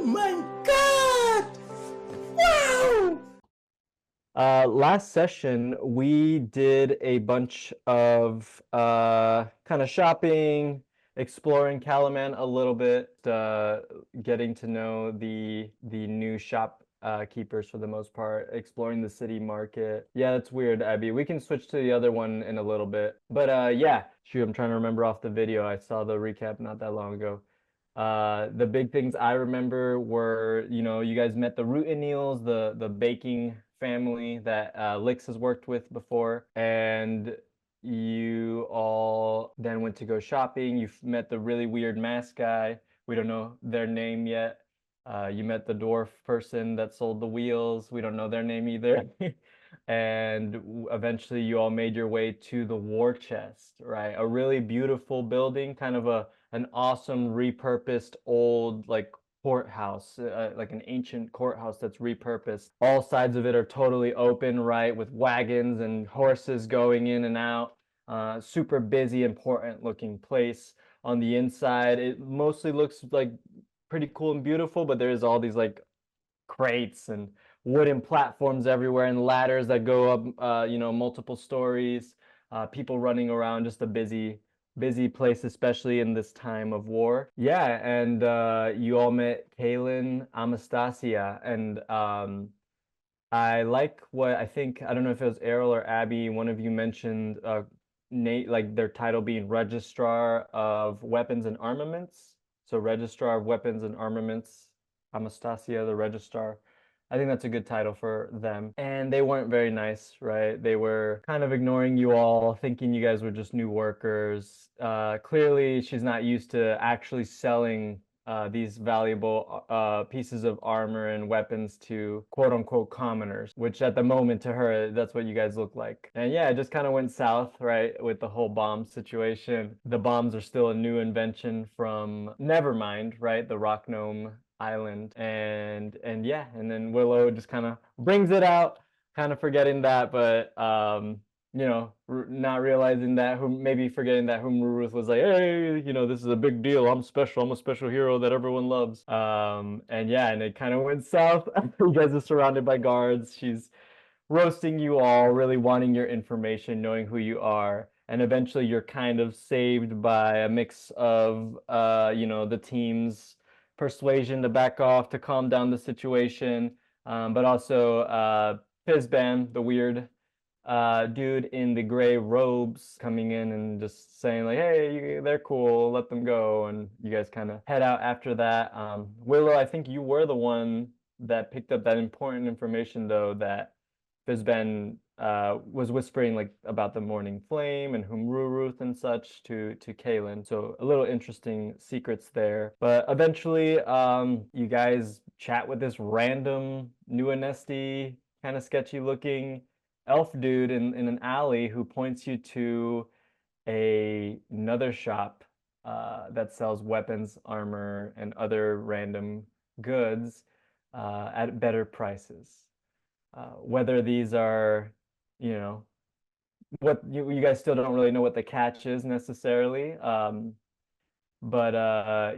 my god! Wow! Last session, we did a bunch of kind of shopping, exploring Calaman a little bit, getting to know the new shop keepers for the most part, exploring the city market. Yeah, that's weird, Abby. We can switch to the other one in a little bit. But yeah, shoot, I'm trying to remember off the video. I saw the recap not that long ago. The big things I remember were, you guys met the Root and Neils, the baking family that Lyx has worked with before, and you all then went to go shopping. You met the really weird mask guy. We don't know their name yet. You met the dwarf person that sold the wheels. We don't know their name either. And eventually you all made your way to the war chest, right? A really beautiful building, kind of an awesome repurposed old like courthouse, like an ancient courthouse that's repurposed. All sides of it are totally open, right, with wagons and horses going in and out. Super busy, important looking place. On the inside, it mostly looks like pretty cool and beautiful, but there's all these like crates and wooden platforms everywhere and ladders that go up, multiple stories. People running around, just a busy place, especially in this time of war. Yeah, and you all met Kaylin, Anastasia, and I like what I don't know if it was Errol or Abbey. One of you mentioned Nate, like their title being Registrar of Weapons and Armaments. So Registrar of Weapons and Armaments, Anastasia, the Registrar. I think that's a good title for them. And they weren't very nice, right? They were kind of ignoring you all, thinking you guys were just new workers. Clearly, she's not used to actually selling these valuable pieces of armor and weapons to quote unquote commoners, which at the moment to her, that's what you guys look like. And yeah, it just kind of went south, right, with the whole bomb situation. The bombs are still a new invention from Nevermind, right, the Rock Gnome Island. And yeah, and then Willow just kind of brings it out, kind of forgetting that, but not realizing that, maybe forgetting that Ruth was like, hey, this is a big deal. I'm special. I'm a special hero that everyone loves. And yeah, and it kind of went south. You guys are surrounded by guards. She's roasting you all, really wanting your information, knowing who you are. And eventually you're kind of saved by a mix of, the team's persuasion to back off, to calm down the situation. But also Fizban, the weird dude in the gray robes coming in and just saying like, hey, they're cool, let them go. And you guys kind of head out after that. Willow, I think you were the one that picked up that important information though, that Fizban was whispering like about the morning flame and Ruth and such to Kaylin. So a little interesting secrets there. But eventually you guys chat with this random new Anesti, kind of sketchy looking elf dude in an alley who points you to another shop that sells weapons, armor, and other random goods at better prices. Whether these are, what you guys still don't really know what the catch is necessarily. But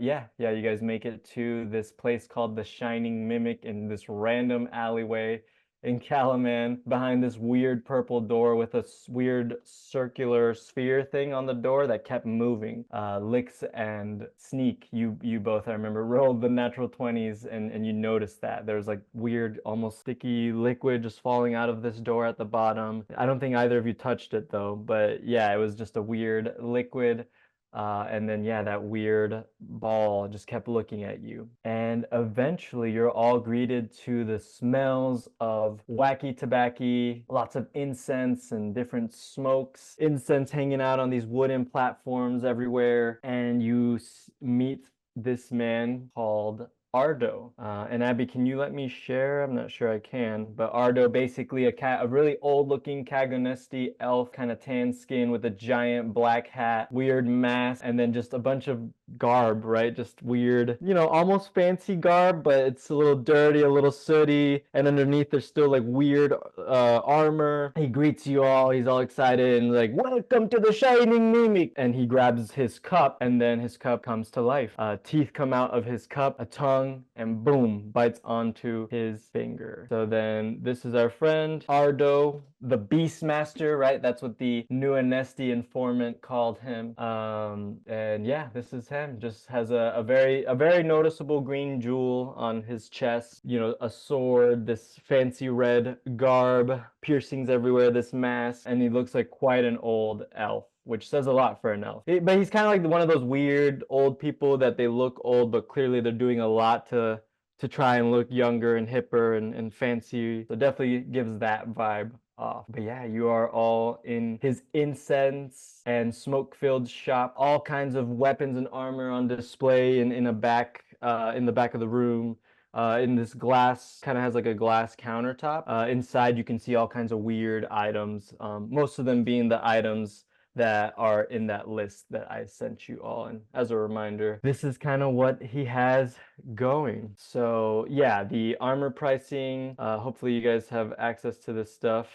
yeah, you guys make it to this place called the Shining Mimic in this random alleyway in Calaman, behind this weird purple door with a weird circular sphere thing on the door that kept moving. Lyx and Sneak, you both, I remember, rolled the natural 20s and you noticed that. There's like weird, almost sticky liquid just falling out of this door at the bottom. I don't think either of you touched it though, but yeah, it was just a weird liquid. And then, yeah, that weird ball just kept looking at you. And eventually, you're all greeted to the smells of wacky tobacco, lots of incense and different smokes, incense hanging out on these wooden platforms everywhere. And you meet this man called Ardo. And Abby, can you let me share? I'm not sure I can, but Ardo, basically a really old looking Kagonesti elf, kind of tan skin with a giant black hat, weird mask, and then just a bunch of garb, right? Just weird, almost fancy garb, but it's a little dirty, a little sooty, and underneath there's still like weird armor. He greets you all. He's all excited and like, "Welcome to the Shining Mimic!" And he grabs his cup, and then his cup comes to life. Teeth come out of his cup, a tongue, and boom, bites onto his finger. So then this is our friend Ardo, the Beastmaster, right? That's what the new Anesti informant called him. And yeah, this is him. Just has a very noticeable green jewel on his chest. A sword, this fancy red garb, piercings everywhere, this mask, and he looks like quite an old elf, which says a lot for an elf. But he's kind of like one of those weird old people that they look old, but clearly they're doing a lot to try and look younger and hipper and fancy. So definitely gives that vibe off. But yeah, you are all in his incense and smoke-filled shop. All kinds of weapons and armor on display in the back of the room. In this glass, kind of has like a glass countertop. Inside you can see all kinds of weird items, most of them being the items that are in that list that I sent you all. And as a reminder, this is kind of what he has going. So yeah, the armor pricing, hopefully you guys have access to this stuff.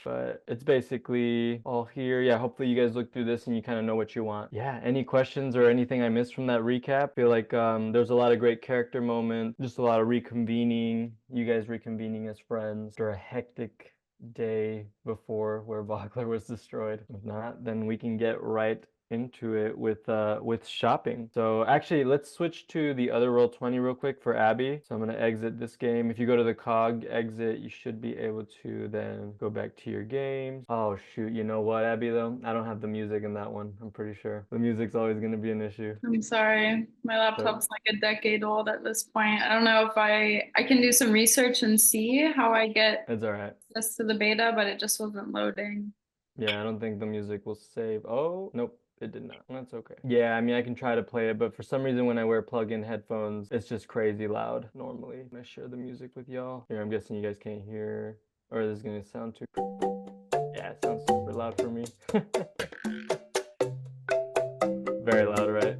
It's basically all here. Yeah, hopefully you guys look through this and you kind of know what you want. Yeah, any questions or anything I missed from that recap? I feel like there's a lot of great character moments, just a lot of reconvening, you guys reconvening as friends after a hectic day before where Vogler was destroyed. If not, then we can get right into it with shopping. So actually, let's switch to the other Roll20 real quick for Abbey. So I'm going to exit this game. If you go to the cog exit, you should be able to then go back to your games. Oh shoot, you know what, Abbey, though? I don't have the music in that one. I'm pretty sure the music's always going to be an issue. I'm sorry. My laptop's like a decade old at this point. I don't know if I can do some research and see how I get It's all right. access to the beta, but it just wasn't loading. Yeah, I don't think the music will save. Oh, nope. It did not. That's okay. Yeah, I mean, I can try to play it, but for some reason when I wear plug-in headphones, it's just crazy loud normally when I share the music with y'all. Here, I'm guessing you guys can't hear, or this is gonna sound too... Yeah, it sounds super loud for me. Very loud, right?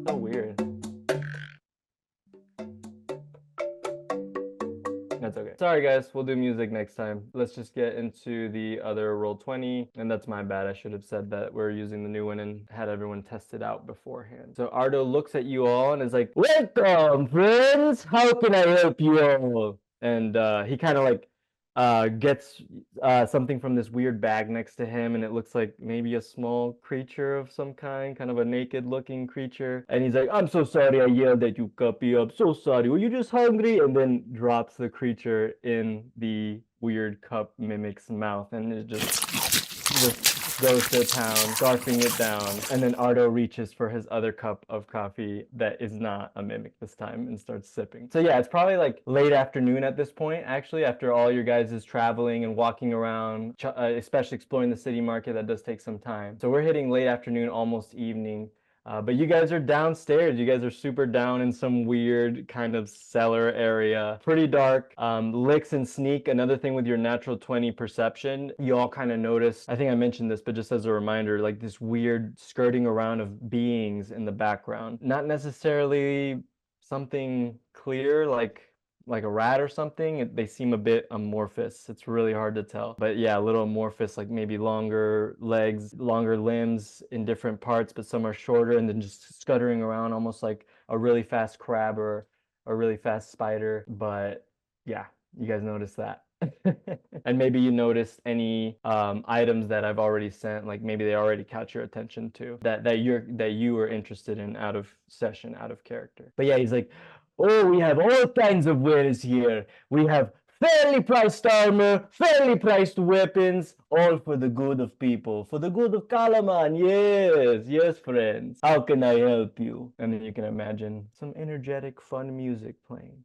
So weird. That's okay. Sorry guys, we'll do music next time. Let's just get into the other Roll20. And that's my bad. I should have said that we're using the new one and had everyone test it out beforehand. So Ardo looks at you all and is like, "Welcome, friends! How can I help you all?" And he kind of like gets something from this weird bag next to him, and it looks like maybe a small creature of some kind of a naked looking creature. And he's like, "I'm so sorry I yelled at you, Guppy. I'm so sorry. Were you just hungry?" And then drops the creature in the weird cup mimic's mouth, and it just goes to town, scarfing it down. And then Ardo reaches for his other cup of coffee that is not a mimic this time and starts sipping. So yeah, it's probably like late afternoon at this point, actually, after all your guys' traveling and walking around, especially exploring the city market. That does take some time. So we're hitting late afternoon, almost evening. But you guys are downstairs. You guys are super down in some weird kind of cellar area. Pretty dark. Lyx and Sneak, another thing with your natural 20 perception, you all kind of notice, I think I mentioned this, but just as a reminder, like this weird skirting around of beings in the background. Not necessarily something clear, like a rat or something. They seem a bit amorphous. It's really hard to tell. But yeah, a little amorphous, like maybe longer legs, longer limbs in different parts, but some are shorter, and then just scuttering around almost like a really fast crab or a really fast spider. But yeah, you guys notice that. And maybe you noticed any items that I've already sent, like maybe they already caught your attention too, that you were interested in out of session, out of character. But yeah, he's like, "Oh, we have all kinds of wares here. We have fairly priced armor, fairly priced weapons, all for the good of people, for the good of Kalaman. Yes, yes, friends. How can I help you?" And then you can imagine some energetic, fun music playing.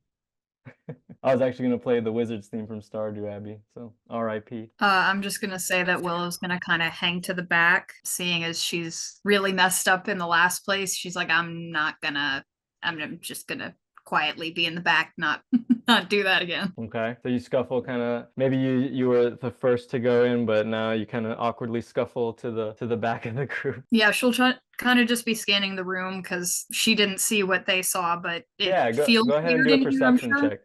I was actually going to play the Wizards theme from Stardew, Abbey, so RIP. I'm just gonna say that Willow's gonna kind of hang to the back, seeing as she's really messed up in the last place. She's like, I'm just gonna quietly be in the back, not do that again. Okay, so you scuffle kind of, maybe you were the first to go in, but now you kind of awkwardly scuffle to the back of the group. Yeah, she'll kind kind of just be scanning the room because she didn't see what they saw, but it Yeah, feels go ahead and weird do a in here, I'm perception sure. check.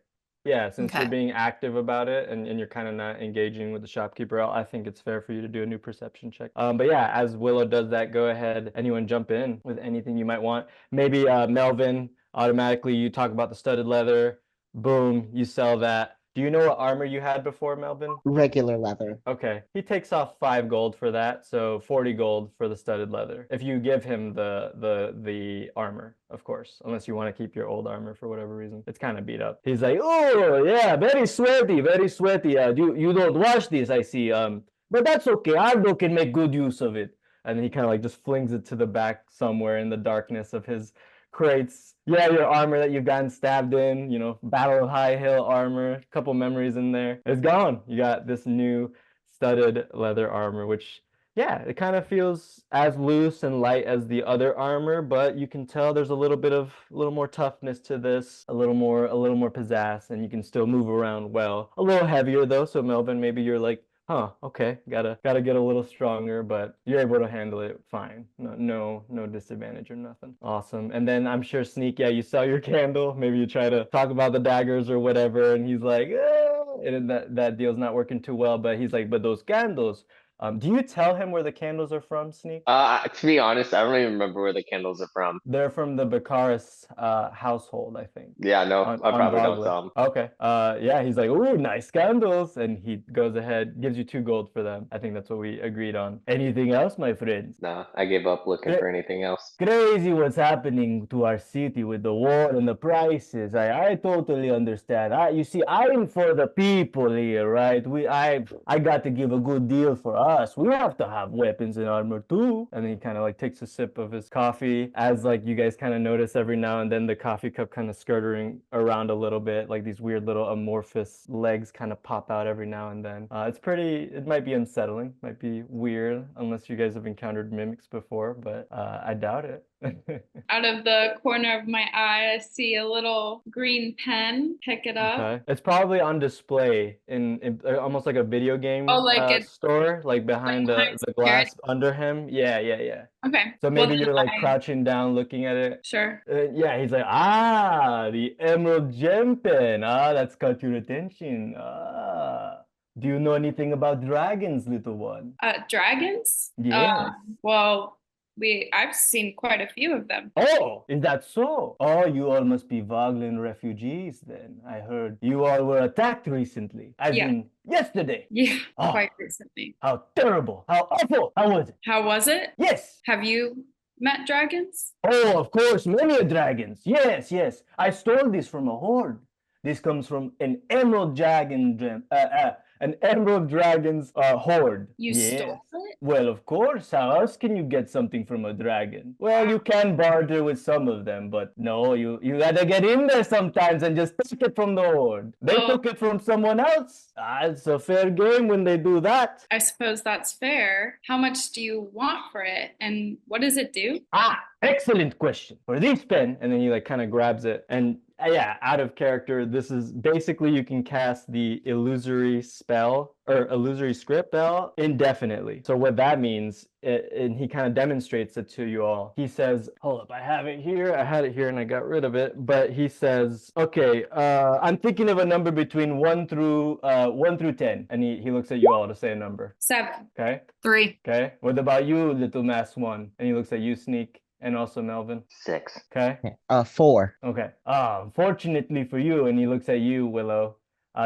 Yeah, since you're Okay. being active about it and you're kind of not engaging with the shopkeeper, I think it's fair for you to do a new perception check. But yeah, as Willow does that, go ahead. Anyone jump in with anything you might want. Maybe Melvin, automatically you talk about the studded leather. Boom, you sell that. Do you know what armor you had before, Melvin? Regular leather. Okay, he takes off 5 gold for that, so 40 gold for the studded leather. If you give him the armor, of course, unless you want to keep your old armor for whatever reason. It's kind of beat up. He's like, oh yeah, very sweaty, very sweaty. You don't wash this, I see. But that's okay. Aldo can make good use of it. And then he kind of like just flings it to the back somewhere in the darkness of his crates. Yeah, your armor that you've gotten stabbed in, Battle of High Hill armor, a couple memories in there. It's gone. You got this new studded leather armor, which, yeah, it kind of feels as loose and light as the other armor, but you can tell there's a little more toughness to this, a little more pizzazz, and you can still move around well. A little heavier though, so Melvin, maybe you're like, huh, okay, gotta get a little stronger, but you're able to handle it fine. No disadvantage or nothing. Awesome. And then I'm sure Sneak, yeah, you sell your candle. Maybe you try to talk about the daggers or whatever, and he's like, and that deal's not working too well, but he's like, but those candles. Do you tell him where the candles are from, Sneak? To be honest, I don't even remember where the candles are from. They're from the Bakaris household, I think. Yeah, no, I probably don't tell him. Okay. Yeah, he's like, ooh, nice candles. And he goes ahead, gives you 2 gold for them. I think that's what we agreed on. Anything else, my friends? Nah, I gave up looking for anything else. Crazy what's happening to our city with the war and the prices. I totally understand. You see, I'm for the people here, right? I got to give a good deal for us. We have to have weapons and armor too. And then he kind of like takes a sip of his coffee, as like you guys kind of notice every now and then the coffee cup kind of skirting around a little bit, like these weird little amorphous legs kind of pop out every now and then. It might be unsettling, might be weird, unless you guys have encountered mimics before, but I doubt it. Out of the corner of my eye, I see a little green pen. Pick it up. Okay. It's probably on display in almost like a video game store, like behind the glass under him. Yeah. Okay. So maybe you're like crouching down looking at it. Sure. Yeah, he's like, the emerald gem pen. That's caught your attention. Do you know anything about dragons, little one? Dragons? Yes. Well, I've seen quite a few of them. Oh, is that so? Oh, you all must be Vaglan refugees then. I heard you all were attacked recently. As in yesterday. Yeah, quite recently. How terrible. How awful. How was it? How was it? Yes. Have you met dragons? Oh, of course, many dragons. Yes. I stole this from a horde. This comes from an emerald dragon an emerald dragon's horde. You stole it? Well, of course. How else can you get something from a dragon? Well, you can barter with some of them, but no, you gotta get in there sometimes and just take it from the horde. They took it from someone else. It's a fair game when they do that. I suppose that's fair. How much do you want for it, and what does it do? Excellent question. For this pen, and then he like kind of grabs it, and yeah, out of character, this is basically you can cast the illusory spell or illusory script spell indefinitely. So what that means, and he kind of demonstrates it to you all. He says, hold up, I have it here. I had it here and I got rid of it. But he says, okay, I'm thinking of a number between 1 through 10. And he looks at you all to say a number. 7. Okay. 3. Okay. What about you, little mass one? And he looks at you, Sneak. And also Melvin. 6. Okay. 4. Okay. Fortunately for you, and he looks at you, Willow,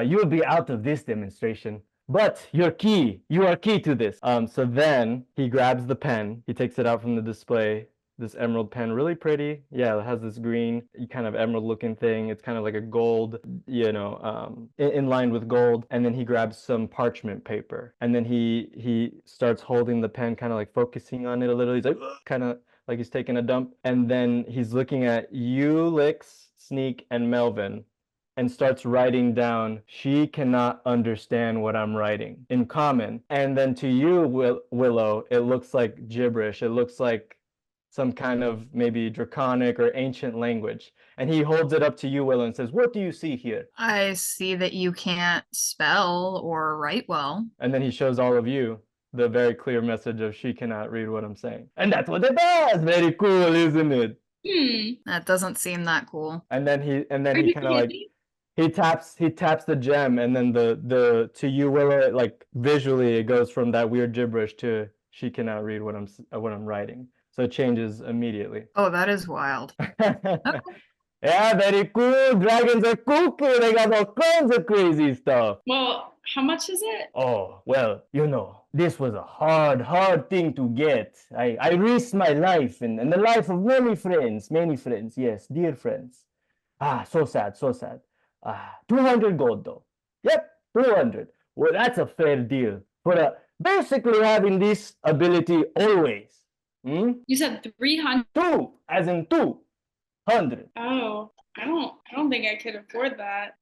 you'll be out of this demonstration. But you are key to this. So then he grabs the pen. He takes it out from the display. This emerald pen, really pretty. Yeah, it has this green kind of emerald looking thing. It's kind of like a gold, in line with gold. And then he grabs some parchment paper. And then he starts holding the pen, kind of like focusing on it a little. He's like, kind of like he's taking a dump. And then he's looking at you, Lyx, Sneak, and Melvin, and starts writing down, she cannot understand what I'm writing in common. And then to you, Willow, it looks like gibberish. It looks like some kind of maybe draconic or ancient language. And he holds it up to you, Willow, and says, what do you see here? I see that you can't spell or write well. And then he shows all of you. the very clear message of she cannot read what I'm saying. And that's what it does. Very cool, isn't it? That doesn't seem that cool. And then he Are you kind of like kidding? he taps the gem, and then the to you, Willow, like visually it goes from that weird gibberish to she cannot read what I'm writing. So it changes immediately. Oh, that is wild. Yeah, very cool. Dragons are kooky. They got all kinds of crazy stuff. Well, how much is it? Oh, well, this was a hard thing to get. I risked my life and the life of many friends, yes, dear friends. Ah, so sad, so sad. 200 gold though. Yep, 200. Well, that's a fair deal for basically having this ability always. You said 300. Two, as in 200. Oh, I don't think I could afford that.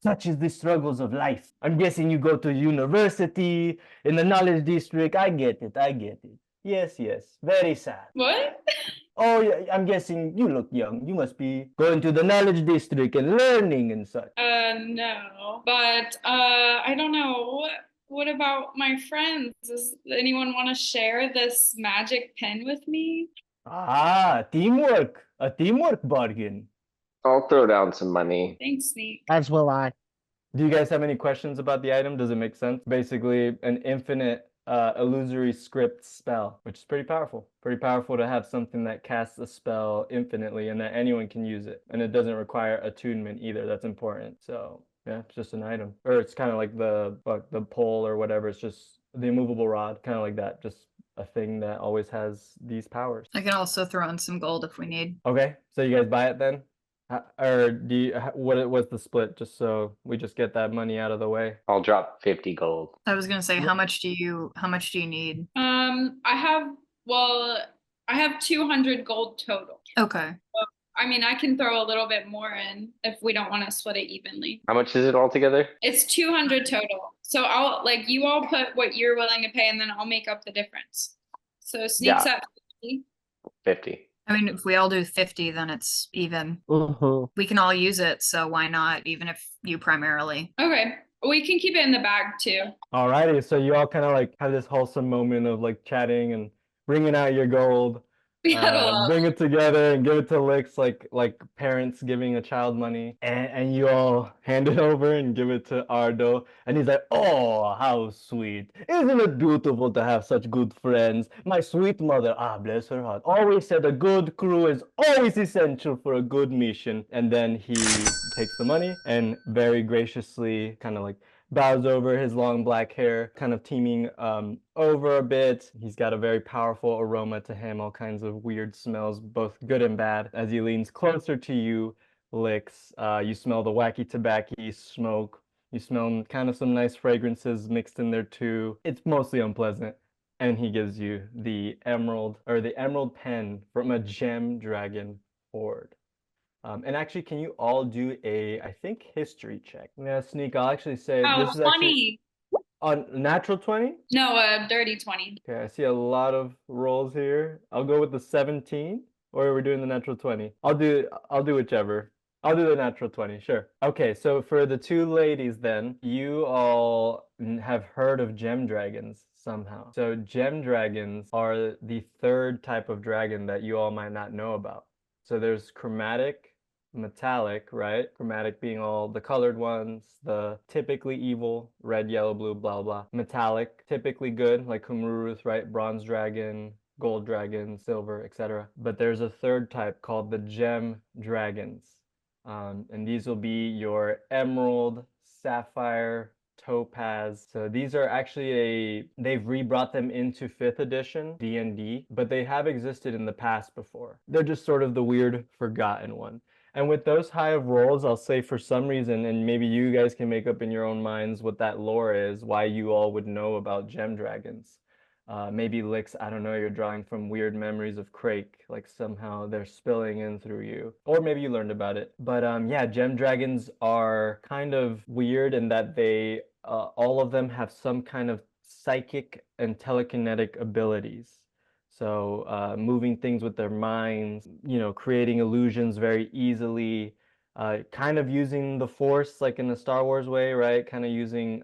Such is the struggles of life. I'm guessing you go to university in the knowledge district. I get it. Yes, very sad. What? Oh, yeah, I'm guessing you look young. You must be going to the knowledge district and learning and such. No. But I don't know. What about my friends? Does anyone want to share this magic pen with me? Teamwork. A teamwork bargain. I'll throw down some money. Thanks, Sneak. As will I. Do you guys have any questions about the item? Does it make sense? Basically, an infinite illusory script spell, which is pretty powerful. Pretty powerful to have something that casts a spell infinitely and that anyone can use it. And it doesn't require attunement either. That's important. So yeah, it's just an item. Or it's kind of like the pole or whatever. It's just the immovable rod, kind of like that. Just a thing that always has these powers. I can also throw in some gold if we need. Okay, so you guys buy it then? Or do you, what's the split, just so we just get that money out of the way? I'll drop 50 gold. I was gonna say, how much do you need? I have 200 gold total. Okay. I mean, I can throw a little bit more in if we don't want to split it evenly. How much is it all together? It's 200 total. So I'll you all put what you're willing to pay, and then I'll make up the difference. So Sneak's at 50. 50. I mean, if we all do 50, then it's even. Mm-hmm. We can all use it, so why not? Even if you primarily. Okay. We can keep it in the bag too. Alrighty, so you all kind of like have this wholesome moment of like chatting and bringing out your gold. We had a lot. Bring it together and give it to Lyx like parents giving a child money, and you all hand it over and give it to Ardo, and he's like, oh, how sweet. Isn't it beautiful to have such good friends? My sweet mother, bless her heart, always said a good crew is always essential for a good mission. And then he takes the money and very graciously kind of like bows over his long black hair, kind of teaming over a bit. He's got a very powerful aroma to him, all kinds of weird smells, both good and bad. As he leans closer to you, Lyx, you smell the wacky tobacco smoke. You smell kind of some nice fragrances mixed in there too. It's mostly unpleasant. And he gives you the emerald pen from a gem dragon horde. And actually, can you all do I think, history check? Yeah, Sneak, I'll actually say this is 20. actually on natural 20? No, a dirty 20. Okay, I see a lot of rolls here. I'll go with the 17, or we're doing the natural 20. I'll do whichever. I'll do the natural 20, sure. Okay, so for the two ladies then, you all have heard of gem dragons somehow. So gem dragons are the third type of dragon that you all might not know about. So there's chromatic, metallic, right? Chromatic being all the colored ones, the typically evil, red, yellow, blue, blah, blah. Metallic, typically good, like Kumruruth, right? Bronze dragon, gold dragon, silver, etc. But there's a third type called the gem dragons. And these will be your emerald, sapphire, topaz. So these are actually they've rebrought them into 5th edition D&D, but they have existed in the past before. They're just sort of the weird forgotten one. And with those high of rolls, I'll say for some reason, and maybe you guys can make up in your own minds what that lore is, why you all would know about gem dragons. Maybe Lyx, I don't know, you're drawing from weird memories of Crake, like somehow they're spilling in through you. Or maybe you learned about it. But yeah, gem dragons are kind of weird in that they, all of them have some kind of psychic and telekinetic abilities. So moving things with their minds, creating illusions very easily, kind of using the Force like in the Star Wars way, right? Kind of using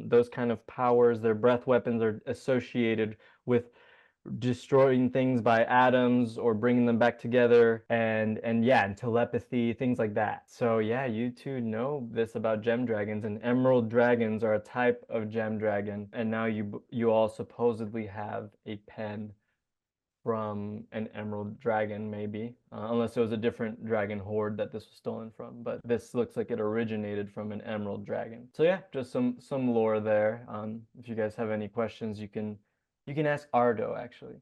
those kind of powers. Their breath weapons are associated with destroying things by atoms or bringing them back together, and yeah, and telepathy, things like that. So yeah, you two know this about gem dragons, and emerald dragons are a type of gem dragon, and now you all supposedly have a pen from an emerald dragon, maybe, unless it was a different dragon horde that this was stolen from. But this looks like it originated from an emerald dragon. So yeah, just some lore there. If you guys have any questions, you can ask Ardo actually.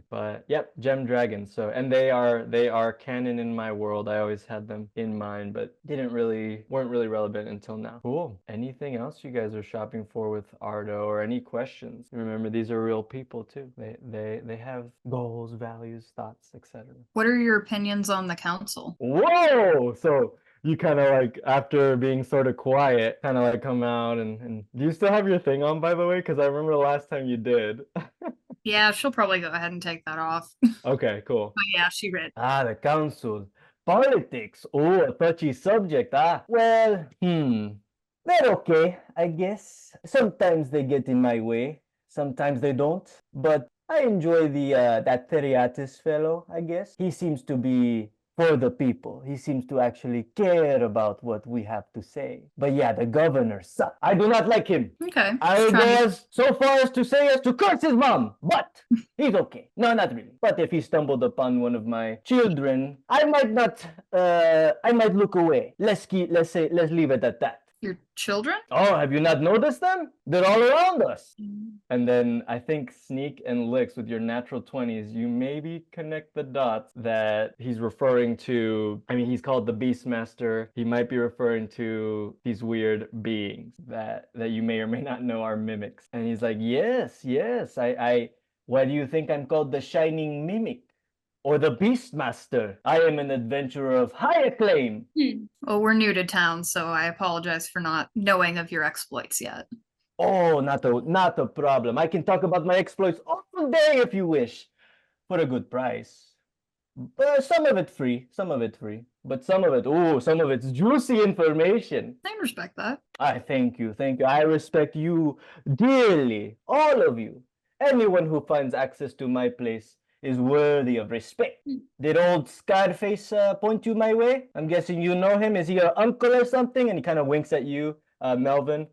But yep, gem dragons. So, and they are canon in my world. I always had them in mind, but weren't really relevant until now. Cool. Anything else you guys are shopping for with Ardo, or any questions? Remember, these are real people too. They have goals, values, thoughts, etc. What are your opinions on the council? Whoa! So you kind of like, after being sort of quiet, kind of like come out and do you still have your thing on, by the way? Because I remember the last time you did. Yeah, she'll probably go ahead and take that off. Okay, cool. But yeah, she read. Ah, the council. Politics. Oh, a touchy subject, ah. Well, they're okay, I guess. Sometimes they get in my way, sometimes they don't. But I enjoy that Theriatis fellow, I guess. He seems to be for the people. He seems to actually care about what we have to say. But yeah, the governor sucks. I do not like him. Okay. I just would go trying to- so far as to say as to curse his mom, but he's okay. No, not really. But if he stumbled upon one of my children, I might not. I might look away. Let's leave it at that. Your children? Oh, have you not noticed them? They're all around us. And then I think Sneak and Lyx, with your natural 20s, you maybe connect the dots that he's referring to. I mean, he's called the Beastmaster. He might be referring to these weird beings that you may or may not know are mimics. And he's like, yes, why do you think I'm called the Shining Mimic? Or the Beastmaster? I am an adventurer of high acclaim. Well, we're new to town, so I apologize for not knowing of your exploits yet. Oh, not a problem. I can talk about my exploits all day if you wish, for a good price. But some of it free, but some of it's juicy information. I respect that. I thank you. I respect you dearly, all of you. Anyone who finds access to my place is worthy of respect. Did old Scarface point you my way? I'm guessing you know him. Is he your uncle or something? And he kind of winks at you, Melvin,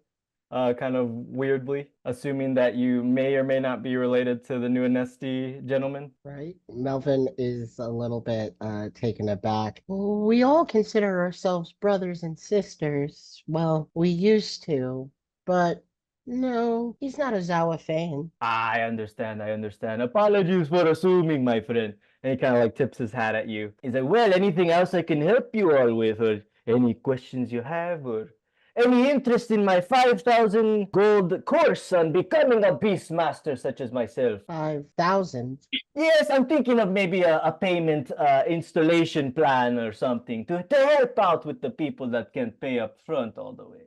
kind of weirdly, assuming that you may or may not be related to the new Anesti gentleman. Right? Melvin is a little bit taken aback. We all consider ourselves brothers and sisters. Well, we used to, but no, he's not a Zawa fan. I understand. Apologies for assuming, my friend. And he kind of like tips his hat at you. He's like, well, anything else I can help you all with, or any questions you have, or any interest in my 5,000 gold course on becoming a Beastmaster such as myself? 5,000. Yes, I'm thinking of maybe a payment installation plan or something to help out with the people that can't pay up front all the way.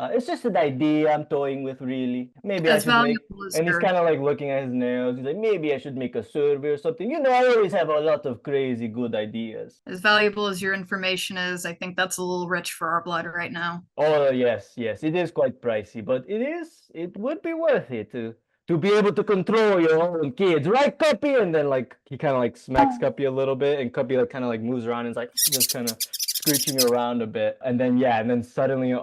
It's just an idea I'm toying with, really. Maybe As I should make, valuable as and he's your- kind of like looking at his nails. He's like, maybe I should make a survey or something. You know, I always have a lot of crazy good ideas. As valuable as your information is, I think that's a little rich for our blood right now. Oh, yes, it is quite pricey, but it would be worth it to be able to control your own kids, right, Cuppy? And then like he kind of like smacks Cuppy a little bit, and Cuppy like kind of like moves around and is like just kind of screeching around a bit. And then suddenly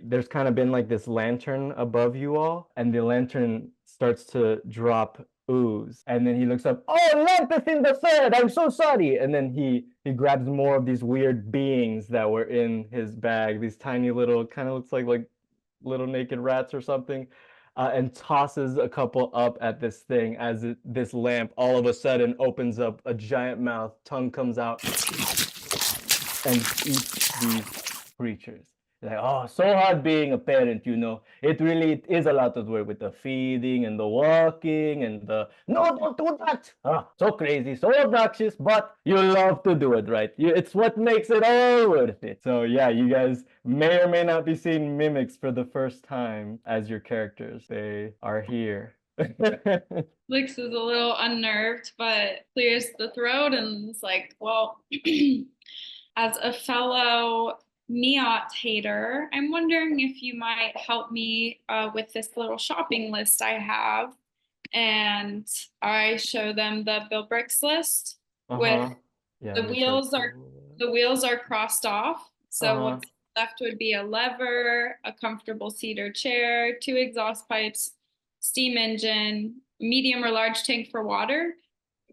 there's kind of been like this lantern above you all, and the lantern starts to drop ooze. And then he looks up, oh, Lampethin the Third, I'm so sorry. And then he grabs more of these weird beings that were in his bag, these tiny little, kind of looks like little naked rats or something. And tosses a couple up at this thing as this lamp all of a sudden opens up a giant mouth, tongue comes out, and eats these creatures. Like, oh, so hard being a parent, you know. It really is a lot of work with the feeding and the walking and no, don't do that. So crazy, so obnoxious, but you love to do it, right? It's what makes it all worth it. So yeah, you guys may or may not be seeing mimics for the first time as your characters. They are here. Lyx is a little unnerved, but clears the throat and is like, well, as a fellow Miat hater, I'm wondering if you might help me with this little shopping list I have. And I show them the Bill Bricks list with Yeah, the let me try to the wheels are crossed off. So Uh-huh. what's left would be a lever, a comfortable cedar chair, 2 exhaust pipes, steam engine, medium or large tank for water,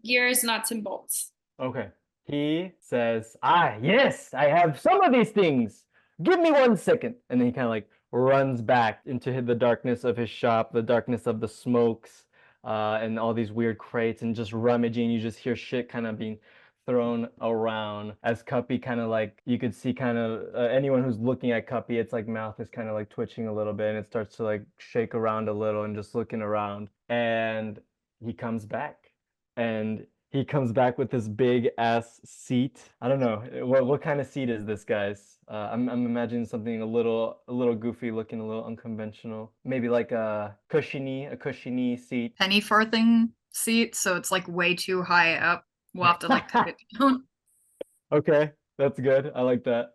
gears, nuts, and bolts. Okay. He says, "Ah, yes, I have some of these things. Give me 1 second." And then he kind of like runs back into the darkness of his shop, the darkness of the smokes, and all these weird crates, and just rummaging. You just hear shit kind of being thrown around as Cuppy kind of like, you could see kind of anyone who's looking at Cuppy, it's like mouth is kind of like twitching a little bit, and it starts to like shake around a little and just looking around. And he comes back. And he comes back with this big ass seat. I don't know what kind of seat is this, guys. I'm imagining something a little goofy looking, a little unconventional. Maybe like a cushiony seat. Penny farthing seat, so it's like way too high up. We'll have to like cut it down. Okay, that's good. I like that.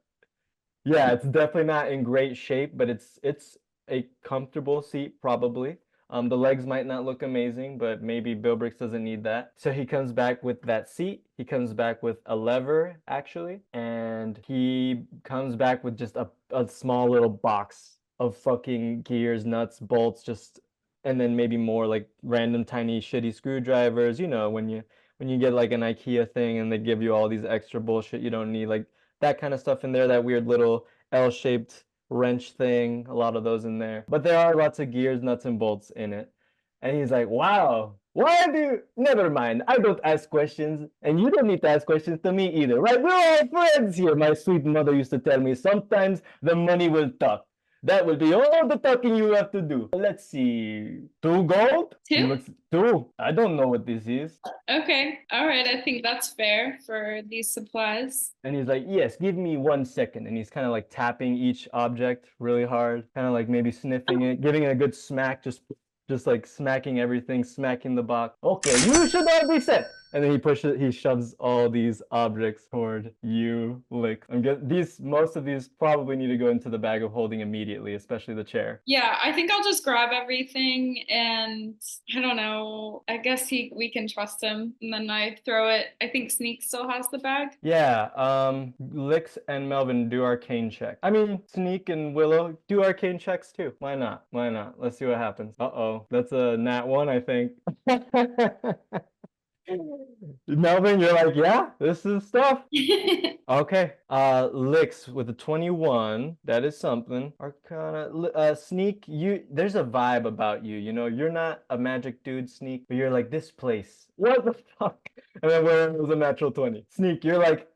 Yeah, it's definitely not in great shape, but it's a comfortable seat probably. The legs might not look amazing, but maybe Bill Bricks doesn't need that. So he comes back with that seat. He comes back with a lever, actually, and he comes back with just a small little box of fucking gears, nuts, bolts, just, and then maybe more like random tiny shitty screwdrivers. You know, when you get like an IKEA thing and they give you all these extra bullshit you don't need, like that kind of stuff in there, that weird little L-shaped wrench thing, a lot of those in there. But there are lots of gears, nuts, and bolts in it. And he's like, wow, why do you, never mind, I don't ask questions, and you don't need to ask questions to me either, right? We're all friends here. My sweet mother used to tell me, sometimes the money will talk. That will be all the talking you have to do. Let's see, 2 gold? He 2? looks, 2. I don't know what this is. Okay. All right. I think that's fair for these supplies. And he's like, yes, give me 1 second. And he's kind of like tapping each object really hard, kind of like maybe sniffing it, giving it a good smack, just like smacking everything, smacking the box. Okay, you should all be set. And then he shoves all these objects toward you, Lyx. Most of these probably need to go into the bag of holding immediately, especially the chair. Yeah, I think I'll just grab everything, and I don't know. I guess we can trust him. And then I throw it. I think Sneak still has the bag. Yeah, Lyx and Melvin do arcane check. I mean, Sneak and Willow do arcane checks too. Why not? Why not? Let's see what happens. Uh-oh, that's a nat 1, I think. Melvin, you're like, yeah, this is stuff. Okay. Lyx with a 21. That is something. Arcana. Sneak, there's a vibe about you. You know, you're not a magic dude, Sneak, but you're like, this place. What the fuck? And then when it was a natural 20. Sneak, you're like,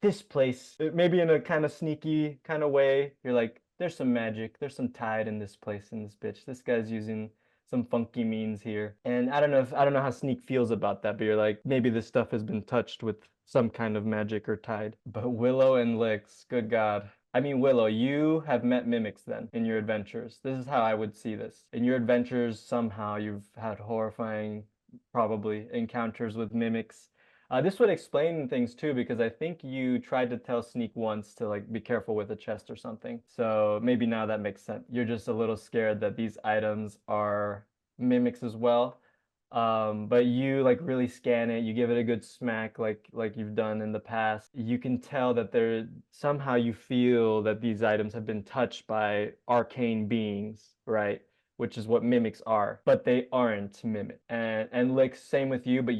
this place. Maybe in a kind of sneaky kind of way. You're like, there's some magic. There's some tide in this place, in this bitch. This guy's using some funky means here. And I don't know how Sneak feels about that, but you're like, maybe this stuff has been touched with some kind of magic or tide. But Willow and Lyx, good God. I mean, Willow, you have met mimics then in your adventures. This is how I would see this. In your adventures, somehow you've had horrifying, probably, encounters with mimics. This would explain things too, because I think you tried to tell Sneak once to like be careful with a chest or something. So maybe now that makes sense. You're just a little scared that these items are mimics as well. But you like really scan it, you give it a good smack like you've done in the past. You can tell that somehow you feel that these items have been touched by arcane beings, right? Which is what mimics are, but they aren't mimic. And like same with you, but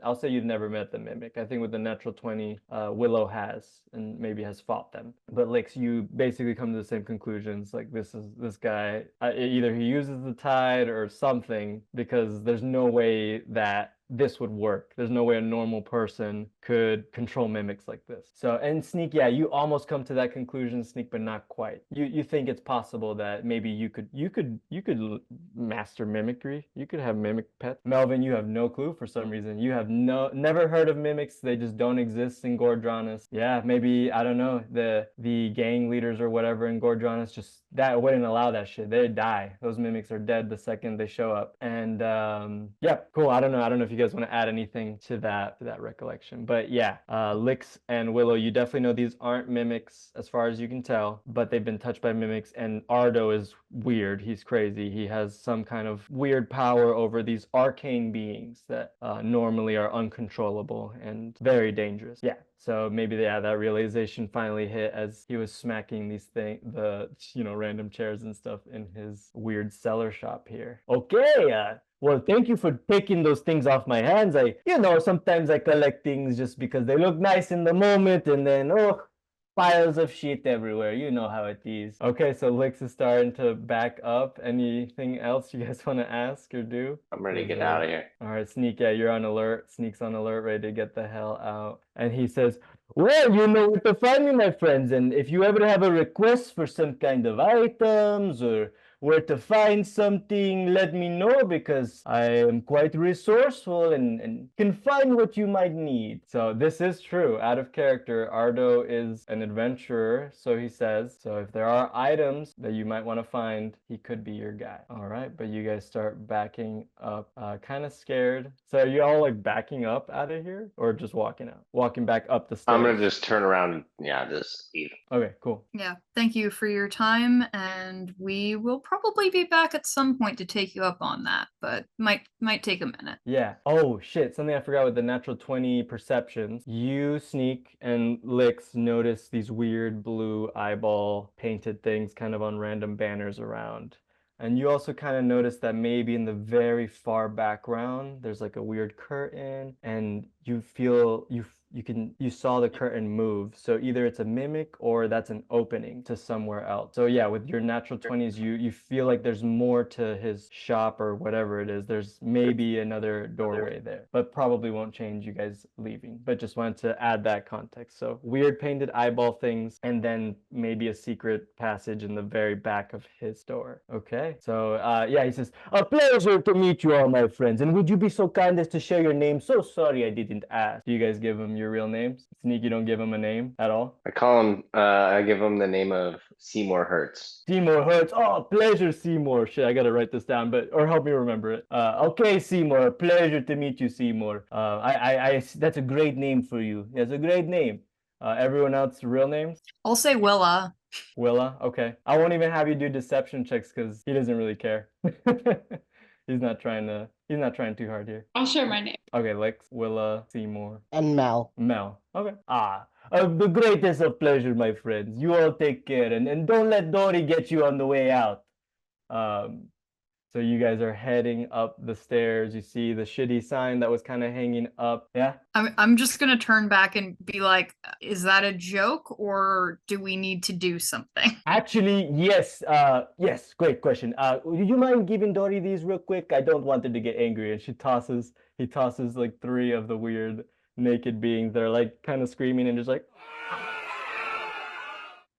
I'll say you've never met the mimic. I think with the natural 20, Willow has, and maybe has fought them. But Lyx, you basically come to the same conclusions. Like this guy, either he uses the tide or something, because there's no way that this would work. There's no way a normal person could control mimics like this. So, and Sneak, yeah, you almost come to that conclusion, Sneak, but not quite. You think it's possible that maybe you could master mimicry. You could have mimic pets. Melvin, you have no clue for some reason. You have never heard of mimics. They just don't exist in Gordranus. Yeah, maybe, I don't know, the gang leaders or whatever in Gordranus just that wouldn't allow that shit. They'd die. Those mimics are dead the second they show up. And yeah, cool. I don't know if you you guys want to add anything to that recollection. But yeah, Lyx and Willow, you definitely know these aren't mimics as far as you can tell, but they've been touched by mimics. And Ardo is weird. He's crazy. He has some kind of weird power over these arcane beings that normally are uncontrollable and very dangerous. Yeah. So maybe that realization finally hit as he was smacking these random chairs and stuff in his weird cellar shop here. Okay, well, thank you for taking those things off my hands. Sometimes I collect things just because they look nice in the moment, and then piles of shit everywhere. You know how it is. Okay, so Lyx is starting to back up. Anything else you guys want to ask or do? I'm ready to get out of here. All right, Sneak, yeah, you're on alert. Sneak's on alert, ready to get the hell out. And he says, well, you know where to find me, my friends. And if you ever have a request for some kind of items or where to find something, let me know, because I am quite resourceful and can find what you might need. So this is true. Out of character, Ardo is an adventurer, so he says. So if there are items that you might want to find, he could be your guy. All right, but you guys start backing up, kind of scared. So are you all like backing up out of here or just walking out? Walking back up the stairs? I'm gonna just turn around and just leave. Okay, cool. Yeah, thank you for your time, and we will probably be back at some point to take you up on that, but might take a minute. Yeah. Oh shit, something I forgot with the natural 20 perceptions. You, Sneak, and Lyx notice these weird blue eyeball painted things kind of on random banners around. And you also kind of notice that maybe in the very far background, there's like a weird curtain, and you feel you saw the curtain move. So either it's a mimic or that's an opening to somewhere else. So yeah, with your natural 20s, you feel like there's more to his shop or whatever it is. There's maybe another doorway there, but probably won't change you guys leaving. But just wanted to add that context. So weird painted eyeball things, and then maybe a secret passage in the very back of his store. Okay. So yeah, he says, a pleasure to meet you all, my friends. And would you be so kind as to share your name? So sorry I didn't ask. Do you guys give him your real names? Sneak, you don't give him a name at all? I give him the name of Seymour Hertz. Seymour Hertz. Oh, pleasure, Seymour. Shit, I gotta write this down, or help me remember it. Okay, Seymour. Pleasure to meet you, Seymour. That's a great name for you. That's a great name. Everyone else, real names? I'll say Willa. Willa, okay. I won't even have you do deception checks because he doesn't really care. He's not trying too hard here. I'll share my name. Okay, Lyx, Willa, Seymour. And Mel. Mel. Okay. The greatest of pleasure, my friends. You all take care, and don't let Dory get you on the way out. So you guys are heading up the stairs. You see the shitty sign that was kind of hanging up. Yeah? I'm just gonna turn back and be like, is that a joke or do we need to do something? Actually, yes. Yes, great question. Would you mind giving Dory these real quick? I don't want her to get angry. And he tosses like 3 of the weird naked beings that are like kind of screaming and just like,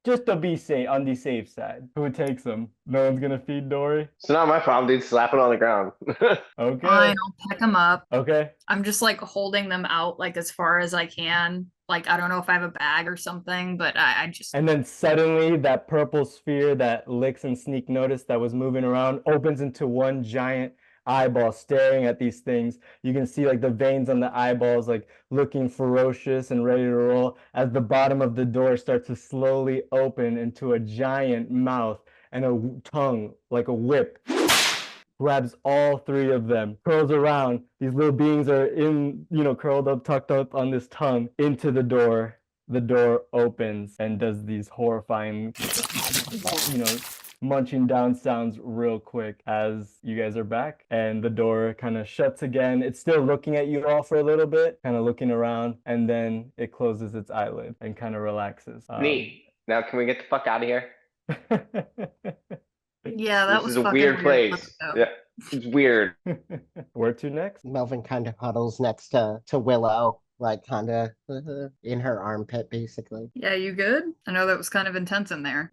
just to be safe, on the safe side. Who takes them? No one's gonna feed Dory? It's not my problem, dude. Slap it on the ground. Okay. Fine, I'll pick them up. Okay. I'm just like holding them out like as far as I can. Like, I don't know if I have a bag or something, but I just... And then suddenly that purple sphere that Lyx and Sneak noticed that was moving around opens into one giant eyeball staring at these things. You can see like the veins on the eyeballs like looking ferocious and ready to roll as the bottom of the door starts to slowly open into a giant mouth, and a tongue like a whip grabs all 3 of them, curls around. These little beings are curled up, tucked up on this tongue into the door. The door opens and does these horrifying, munching down sounds real quick as you guys are back, and the door kind of shuts again. It's still looking at you all for a little bit, kind of looking around, and then it closes its eyelid and kind of relaxes. Neat. Now can we get the fuck out of here? Yeah, that This was is a fucking weird place. Let's go. Yeah, it's weird. Where to next? Melvin kind of huddles next to Willow, like kind of in her armpit, basically. Yeah, you good? I know that was kind of intense in there.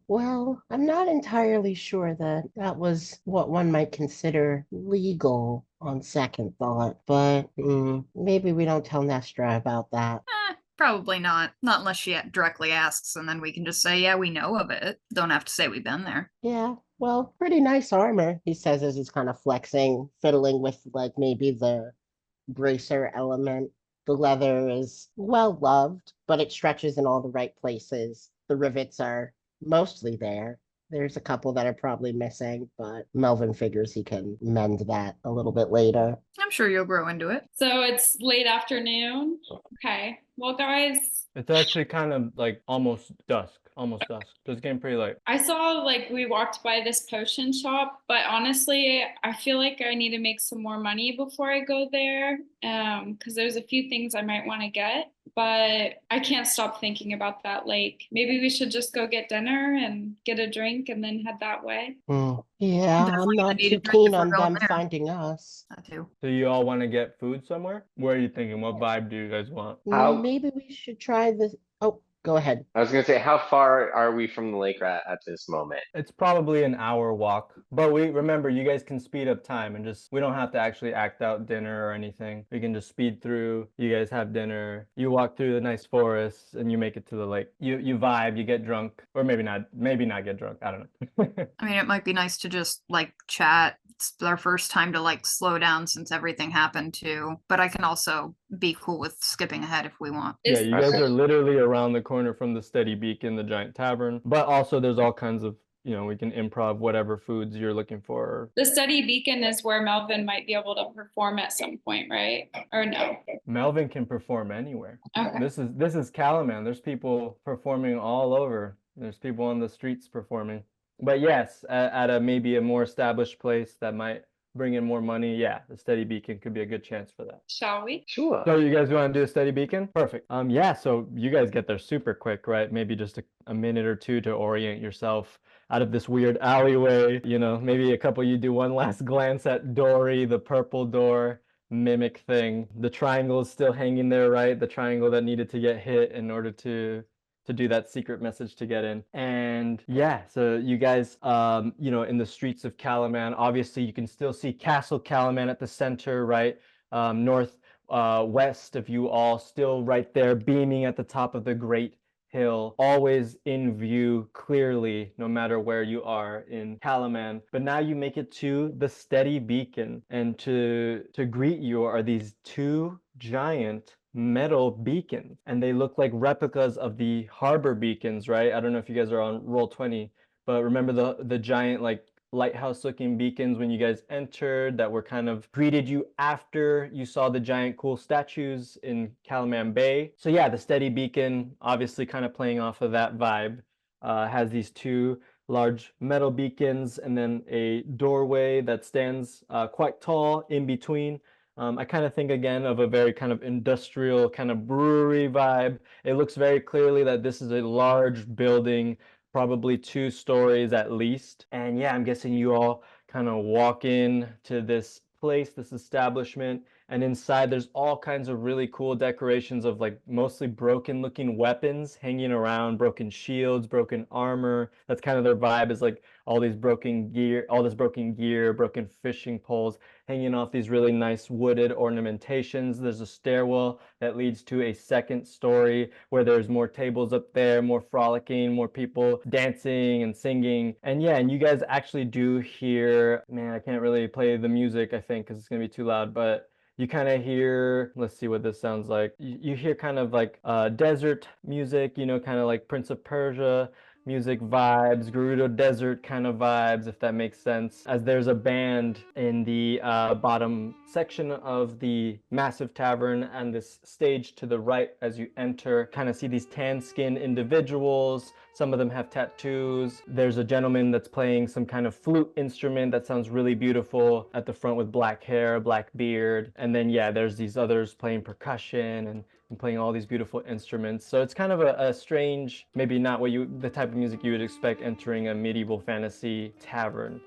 Well, I'm not entirely sure that was what one might consider legal on second thought, but maybe we don't tell Nestra about that. Probably not. Not unless she directly asks, and then we can just say, yeah, we know of it. Don't have to say we've been there. Yeah, well, pretty nice armor, he says as he's kind of flexing, fiddling with like maybe the bracer element. The leather is well loved, but it stretches in all the right places. The rivets are mostly there. There's a couple that are probably missing, but Melvin figures he can mend that a little bit later. I'm sure you'll grow into it. So it's late afternoon. Okay. Well, guys, It's actually kind of like almost dusk. Almost dusk. So it's getting pretty late. I saw like we walked by this potion shop, but honestly, I feel like I need to make some more money before I go there. Because there's a few things I might want to get, but I can't stop thinking about that lake. Maybe we should just go get dinner and get a drink and then head that way. Yeah, Definitely I'm gonna not need a too drink if keen we're on going them there. finding us. That too. So you all want to get food somewhere? Where are you thinking? What vibe do you guys want? How- Maybe we should try this. Oh, go ahead. I was gonna say, how far are we from the lake at this moment? It's probably an hour walk, but we remember you guys can speed up time and just we don't have to actually act out dinner or anything. We can just speed through. You guys have dinner. You walk through the nice forests and you make it to the lake. You vibe, you get drunk, or maybe not get drunk. I don't know. I mean, it might be nice to just like chat. It's our first time to like slow down since everything happened too. But I can also be cool with skipping ahead if we want. Yeah, Is you guys are literally around the corner from the Steady Beacon, the giant tavern. But also there's all kinds of, we can improv whatever foods you're looking for. the study beacon is where Melvin might be able to perform at some point, right? Or no? Melvin can perform anywhere. Okay. This is Calaman. There's people performing all over. There's people on the streets performing. But yes, at a maybe a more established place that might bring in more money, yeah, the Steady Beacon could be a good chance for that. Shall we? Sure. So you guys want to do a Steady Beacon? Perfect. Yeah, so you guys get there super quick, right? Maybe just a minute or two to orient yourself out of this weird alleyway. Maybe a couple you do one last glance at Dory, the purple door mimic thing. The triangle is still hanging there, right? The triangle that needed to get hit in order to do that secret message to get in. And yeah, so you guys, in the streets of Calaman, obviously you can still see Castle Calaman at the center, right? North west of you all, still right there, beaming at the top of the great hill, always in view clearly, no matter where you are in Calaman. But now you make it to the Steady Beacon, and to greet you are these two giant metal beacons, and they look like replicas of the harbor beacons, right? I don't know if you guys are on Roll20, but remember the giant like lighthouse looking beacons when you guys entered that were kind of greeted you after you saw the giant cool statues in Calaman Bay. So yeah, the Steady Beacon, obviously kind of playing off of that vibe, has these two large metal beacons and then a doorway that stands quite tall in between. I kind of think again of a very kind of industrial kind of brewery vibe. It looks very clearly that this is a large building, probably 2 stories at least. And yeah, I'm guessing you all kind of walk in to this place, this establishment, and inside there's all kinds of really cool decorations of like mostly broken looking weapons hanging around, broken shields, broken armor. That's kind of their vibe, is like all this broken gear, broken fishing poles hanging off these really nice wooded ornamentations. There's a stairwell that leads to a second story where there's more tables up there, more frolicking, more people dancing and singing. And yeah, and you guys actually do hear, man, I can't really play the music, I think, because it's gonna be too loud, but you kind of hear, let's see what this sounds like. You hear kind of like desert music, kind of like Prince of Persia music vibes, Gerudo Desert kind of vibes, if that makes sense, as there's a band in the bottom section of the massive tavern, and this stage to the right as you enter, kind of see these tan-skinned individuals. Some of them have tattoos. There's a gentleman that's playing some kind of flute instrument that sounds really beautiful at the front with black hair, black beard. And then yeah, there's these others playing percussion and playing all these beautiful instruments. So it's kind of a strange, maybe not the type of music you would expect entering a medieval fantasy tavern.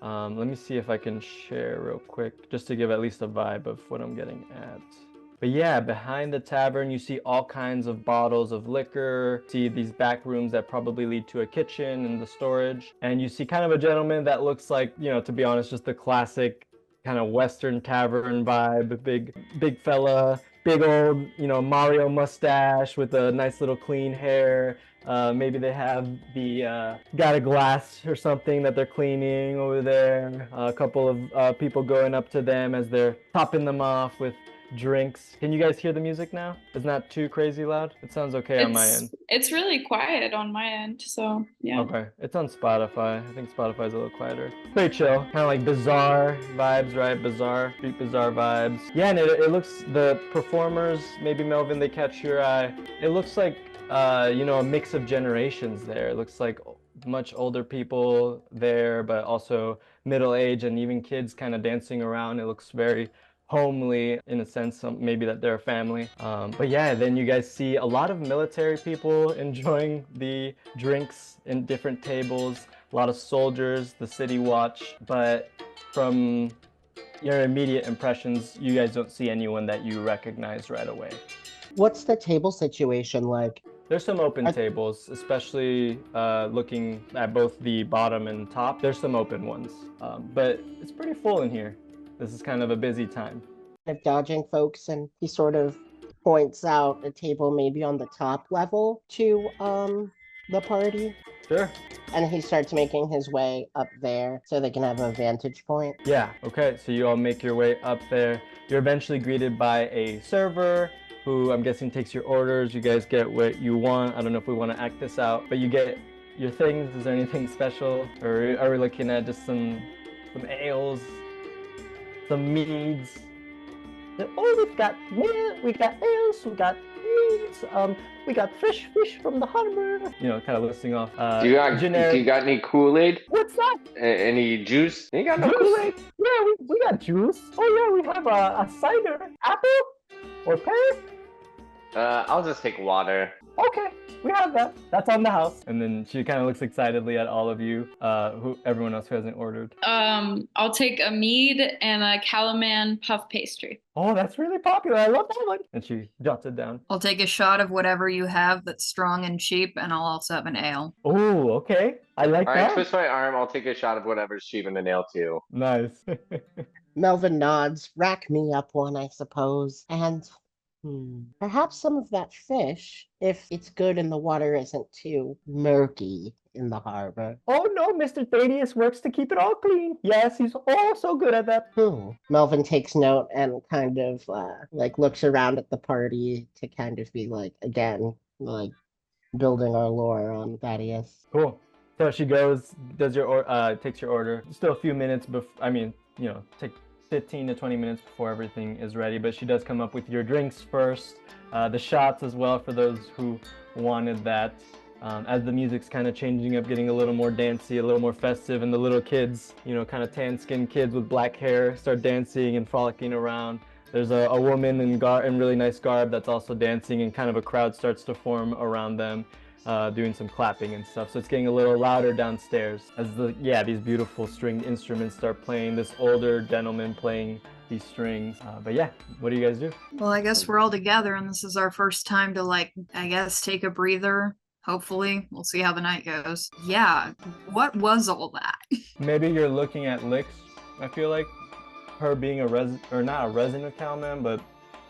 Let me see if I can share real quick, just to give at least a vibe of what I'm getting at. But yeah, behind the tavern, you see all kinds of bottles of liquor, see these back rooms that probably lead to a kitchen and the storage. And you see kind of a gentleman that looks like, to be honest, just the classic kind of Western tavern vibe, big fella, big old, Mario mustache with a nice little clean hair. Maybe they have got a glass or something that they're cleaning over there. A couple of people going up to them as they're topping them off with drinks. Can you guys hear the music now? It's not too crazy loud? It sounds okay on my end. It's really quiet on my end, so yeah. Okay, it's on Spotify. I think Spotify's a little quieter. Pretty chill, kind of like bizarre vibes, right? Bizarre, street bizarre vibes. Yeah, and it looks, the performers, maybe Melvin, they catch your eye. It looks like, you know, a mix of generations there. It looks like much older people there, but also middle age and even kids kind of dancing around. It looks very homely in a sense, maybe that they're a family. But yeah, then you guys see a lot of military people enjoying the drinks in different tables, a lot of soldiers, the city watch, but from your immediate impressions, you guys don't see anyone that you recognize right away. What's the table situation like? There's some open tables, especially looking at both the bottom and top. There's some open ones, but it's pretty full in here. This is kind of a busy time. Of dodging folks, and he sort of points out a table maybe on the top level to the party. Sure. And he starts making his way up there so they can have a vantage point. Yeah, okay, so you all make your way up there. You're eventually greeted by a server who I'm guessing takes your orders. You guys get what you want. I don't know if we want to act this out, but you get your things. Is there anything special? Or are we looking at just some ales, some meads? Oh, we've got mead, we got ales, we got meads, we got fresh fish from the harbor. You know, kind of listing off. Do you got any Kool-Aid? What's that? Any juice? You got no Juice? Kool-Aid? Yeah, we got juice. Oh yeah, we have a cider, apple or pear. I'll just take water. Okay, we have that. That's on the house. And then she kind of looks excitedly at all of you, everyone else who hasn't ordered. I'll take a mead and a Calaman puff pastry. Oh, that's really popular. I love that one. And she jots it down. I'll take a shot of whatever you have that's strong and cheap, and I'll also have an ale. Oh, okay. I like All that. right, twist my arm. I'll take a shot of whatever's cheap in the nail too. Nice. Melvin nods. Rack me up one, I suppose. And perhaps some of that fish, if it's good and the water isn't too murky in the harbor. Oh no, Mr. Thaddeus works to keep it all clean. Yes, he's so good at that. Melvin takes note and kind of like looks around at the party to kind of be like, again, like building our lore on Thaddeus. Cool. So she goes, does your takes your order. Still a few minutes before, I mean, you know, take 15 to 20 minutes before everything is ready, but she does come up with your drinks first, the shots as well for those who wanted that. As the music's kind of changing up, getting a little more dancey, a little more festive, and the little kids, you know, kind of tan-skinned kids with black hair start dancing and frolicking around. There's a woman in really nice garb that's also dancing, and kind of a crowd starts to form around them, doing some clapping and stuff. So it's getting a little louder downstairs as these beautiful stringed instruments start playing. This older gentleman playing these strings. But yeah, what do you guys do? Well, I guess we're all together, and this is our first time to, like, I guess, take a breather. Hopefully, we'll see how the night goes. Yeah, what was all that? Maybe you're looking at Lyx. I feel like her being not a resident of Calman, but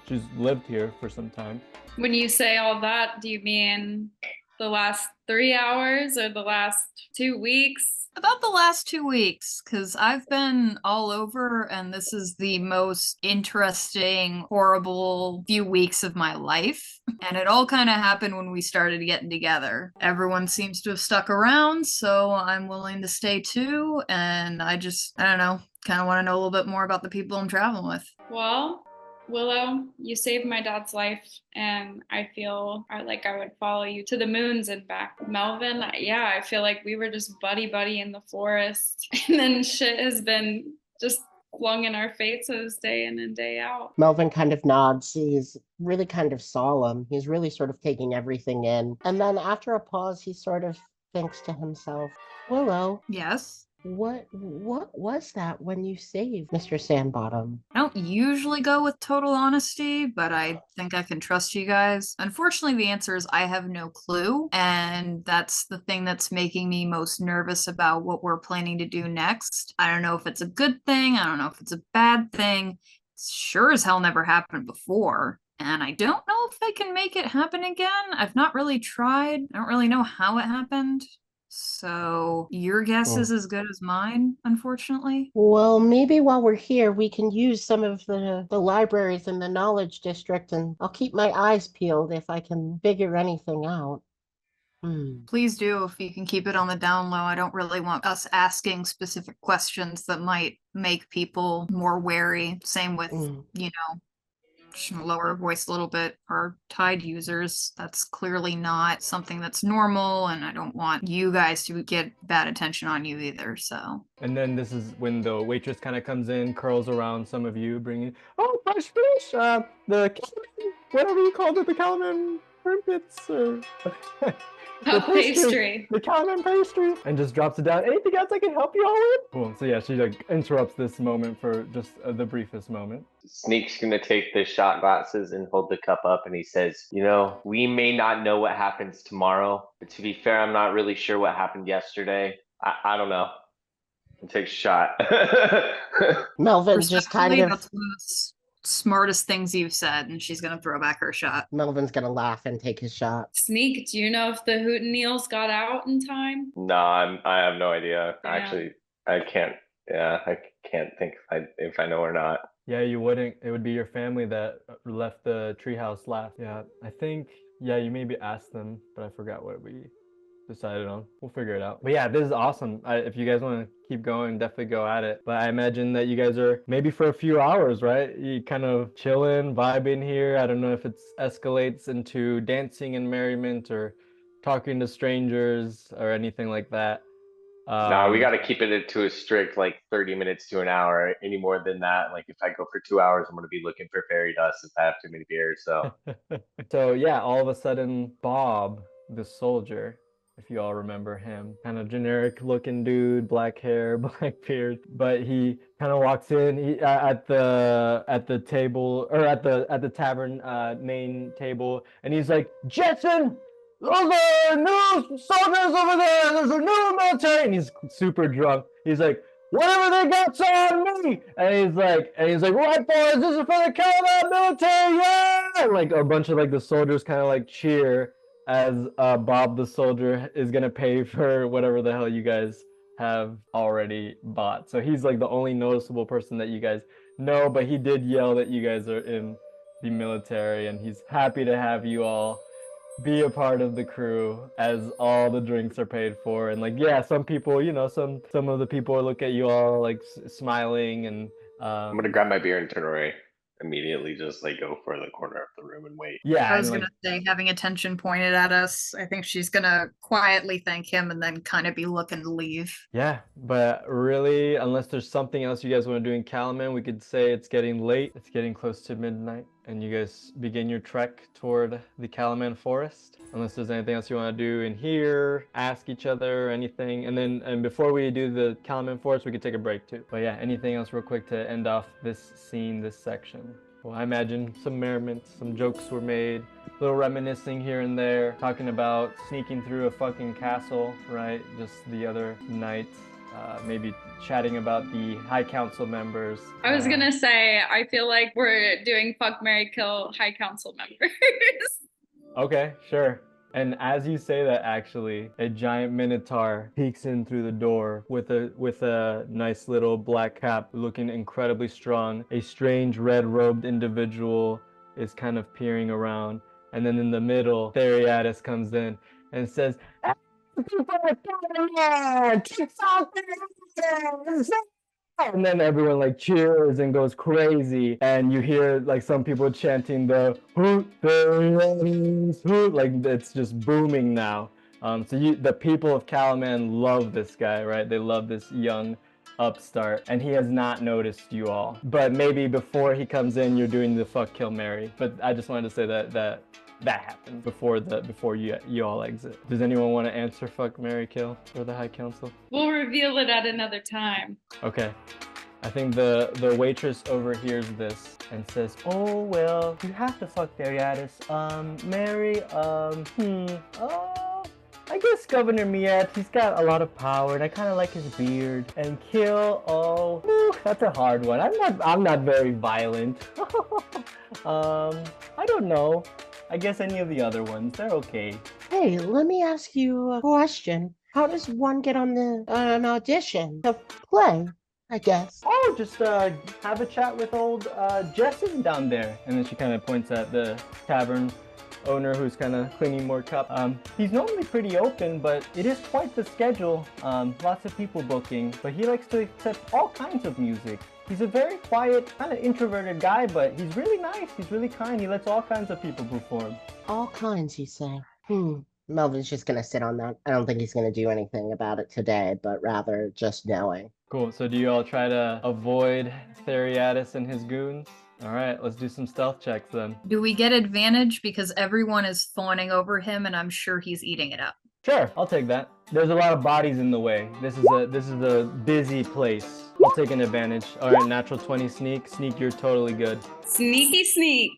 she's lived here for some time. When you say all that, do you mean the last 3 hours or the last 2 weeks? About the last 2 weeks, because I've been all over, and this is the most interesting, horrible few weeks of my life. And it all kind of happened when we started getting together. Everyone seems to have stuck around, so I'm willing to stay too. And I don't know, kind of want to know a little bit more about the people I'm traveling with. Well, Willow, you saved my dad's life, and I feel like I would follow you to the moons and back. Melvin, I feel like we were just buddy in the forest, and then shit has been just flung in our faces day in and day out. Melvin kind of nods. He's really kind of solemn. He's really sort of taking everything in. And then after a pause, he sort of thinks to himself, Willow. Yes? What was that when you saved Mr. Sandbottom? I don't usually go with total honesty, but I think I can trust you guys. Unfortunately, the answer is I have no clue, and that's the thing that's making me most nervous about what we're planning to do next. I don't know if it's a good thing, I don't know if it's a bad thing. It's sure as hell never happened before, and I don't know if I can make it happen again. I've not really tried. I don't really know how it happened. So your guess is as good as mine, unfortunately. Well, maybe while we're here, we can use some of the libraries in the Knowledge District, and I'll keep my eyes peeled if I can figure anything out. Please do, if you can keep it on the down low. I don't really want us asking specific questions that might make people more wary. Same with, you know, lower voice a little bit. Our Tide users, that's clearly not something that's normal, and I don't want you guys to get bad attention on you either, so. And then this is when the waitress kind of comes in, curls around some of you, bringing, oh, fresh fish, the Calaman, whatever you called it, the Calaman crimpets, or the pastry. The Calaman pastry, and just drops it down. Anything else I can help you all with? Cool. So yeah, she like interrupts this moment for just the briefest moment. Sneak's gonna take the shot glasses and hold the cup up, and he says, you know, we may not know what happens tomorrow, but to be fair, I'm not really sure what happened yesterday. I don't know. And take a shot. Melvin just kind of. That's one of the smartest things you've said, and she's gonna throw back her shot. Melvin's gonna laugh and take his shot. Sneak, do you know if the Hootenniels got out in time? No, I have no idea. Yeah. Actually, I can't. Yeah, I can't think if I know or not. Yeah, you wouldn't. It would be your family that left the treehouse last. Yeah, I think. Yeah, you maybe asked them, but I forgot what we decided on. We'll figure it out. But yeah, this is awesome. If you guys want to keep going, definitely go at it. But I imagine that you guys are maybe for a few hours, right? You kind of chilling, vibing here. I don't know if it escalates into dancing and merriment or talking to strangers or anything like that. No, we got to keep it to a strict like 30 minutes to an hour. Any more than that, like if I go for 2 hours, I'm going to be looking for fairy dust if I have too many beers. So, so yeah, all of a sudden, Bob, the soldier, if you all remember him, kind of generic looking dude, black hair, black beard, but he kind of walks in at the table, or at the tavern main table, and he's like, Jetson, those are new soldiers over there. There's a new military, and he's super drunk. He's like, whatever they got's on me. And he's like, right boys, this is for the Calaman military, yeah! And like a bunch of like the soldiers kind of like cheer as Bob the soldier is gonna pay for whatever the hell you guys have already bought. So he's like the only noticeable person that you guys know, but he did yell that you guys are in the military, and he's happy to have you all be a part of the crew as all the drinks are paid for. And like, yeah, some people, you know, some of the people look at you all like smiling, and I'm gonna grab my beer and turn away immediately, just like go for the corner of the room and wait. Yeah, I was gonna say, having attention pointed at us, I think she's gonna quietly thank him and then kind of be looking to leave. Yeah, but really, unless there's something else you guys want to do in Calaman, we could say it's getting late. It's getting close to midnight, and you guys begin your trek toward the Calaman forest. Unless there's anything else you want to do in here, ask each other, anything. And before we do the Calaman forest, we could take a break too. But yeah, anything else real quick to end off this scene, this section? Well, I imagine some merriment, some jokes were made, a little reminiscing here and there, talking about sneaking through a fucking castle, right? Just the other night, maybe chatting about the High Council members. I was gonna say, I feel like we're doing fuck, marry, kill High Council members. Okay, sure. And as you say that, actually, a giant minotaur peeks in through the door with a nice little black cap, looking incredibly strong. A strange red-robed individual is kind of peering around. And then in the middle, Theriatus comes in and says, and then everyone like cheers and goes crazy, and you hear like some people chanting the hoot, hoot, like it's just booming now. So the people of Calaman love this guy, right? They love this young upstart, and he has not noticed you all. But maybe before he comes in, you're doing the fuck, kill, marry. But I just wanted to say that happened before you all exit. Does anyone want to answer fuck, marry, kill for the High Council? We'll reveal it at another time. Okay. I think the waitress overhears this and says, oh, well, you have to fuck Theriatus. Marry, I guess Governor Miet, he's got a lot of power, and I kind of like his beard. And kill, that's a hard one. I'm not very violent. I don't know. I guess any of the other ones, they're okay. Hey, let me ask you a question. How does one get on an audition to play, I guess? Oh, just have a chat with old Jesse down there. And then she kind of points at the tavern owner who's kind of cleaning more cup. He's normally pretty open, but it is quite the schedule. Lots of people booking, but he likes to accept all kinds of music. He's a very quiet, kind of introverted guy, but he's really nice. He's really kind. He lets all kinds of people perform. All kinds, you say? Melvin's just gonna sit on that. I don't think he's gonna do anything about it today, but rather just knowing. Cool. So do you all try to avoid Theriatus and his goons? All right, let's do some stealth checks then. Do we get advantage because everyone is fawning over him and I'm sure he's eating it up? Sure, I'll take that. There's a lot of bodies in the way. This is a busy place. I'll take an advantage. All right, natural 20 sneak. Sneak, you're totally good. Sneaky sneak.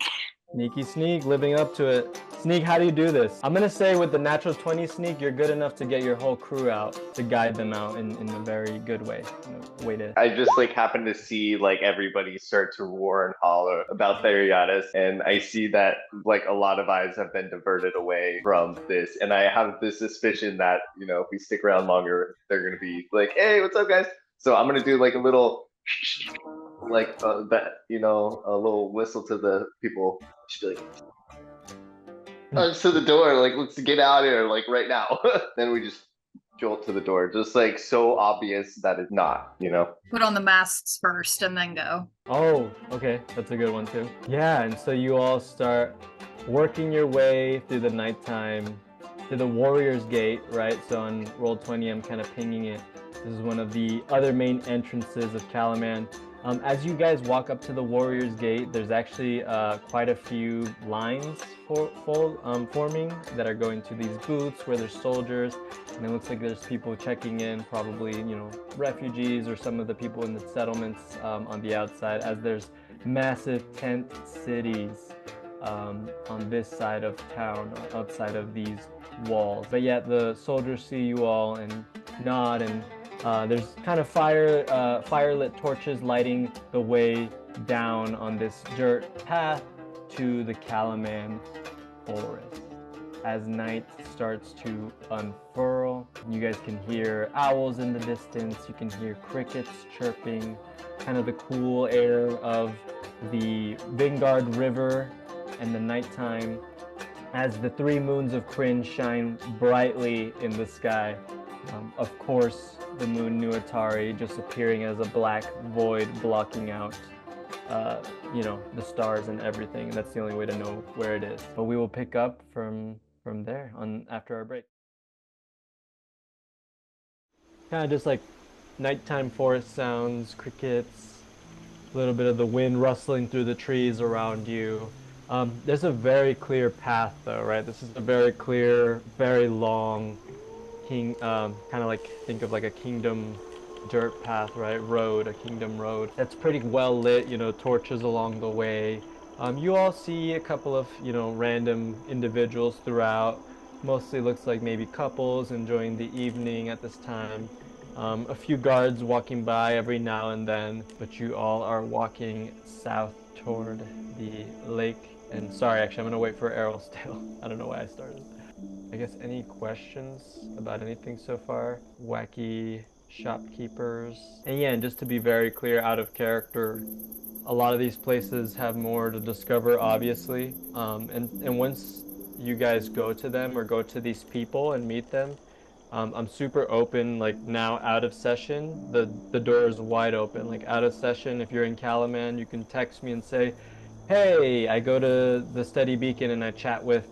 Sneaky sneak, living up to it. Sneak, how do you do this? I'm gonna say with the natural 20 sneak, you're good enough to get your whole crew out, to guide them out in a very good way. Way to... I just like happen to see like everybody start to roar and holler about Theriatus, and I see that like a lot of eyes have been diverted away from this, and I have this suspicion that, you know, if we stick around longer, they're gonna be like, hey, what's up, guys? So I'm gonna do like a little like that, you know, a little whistle to the people. She'd be like, to the door, like, let's get out of here, like right now. Then we just jolt to the door, just like so obvious that it's not, you know. Put on the masks first and then go. Oh, okay, that's a good one too. Yeah, and so you all start working your way through the nighttime to the Warrior's Gate, right? So on Roll20, I'm kind of pinging it. This is one of the other main entrances of Calaman. As you guys walk up to the Warrior's Gate, there's actually quite a few lines forming that are going to these booths where there's soldiers, and it looks like there's people checking in, probably, you know, refugees or some of the people in the settlements on the outside, as there's massive tent cities on this side of town, outside of these walls. But yet the soldiers see you all and nod, and there's kind of fire-lit torches lighting the way down on this dirt path to the Calaman forest. As night starts to unfurl, you guys can hear owls in the distance, you can hear crickets chirping, kind of the cool air of the Vingard River and the nighttime as the 3 moons of Kryn shine brightly in the sky. Of course, the moon Nuatari just appearing as a black void blocking out, you know, the stars and everything. And that's the only way to know where it is. But we will pick up from there after our break. Kind of just like nighttime forest sounds, crickets, a little bit of the wind rustling through the trees around you. There's a very clear path though, right? This is a very clear, very long kind of like, think of like a kingdom dirt path, right? Road, a kingdom road. That's pretty well lit, you know, torches along the way. You all see a couple of, you know, random individuals throughout. Mostly looks like maybe couples enjoying the evening at this time. A few guards walking by every now and then, but you all are walking south toward the lake. And sorry, actually, I'm gonna wait for Errol still. I don't know why I started. I guess any questions about anything so far? Wacky shopkeepers. And yeah, and just to be very clear, out of character, a lot of these places have more to discover, obviously. And once you guys go to them or go to these people and meet them, I'm super open. Like now out of session, the door is wide open. Like out of session, if you're in Calaman, you can text me and say, hey, I go to the Steady Beacon and I chat with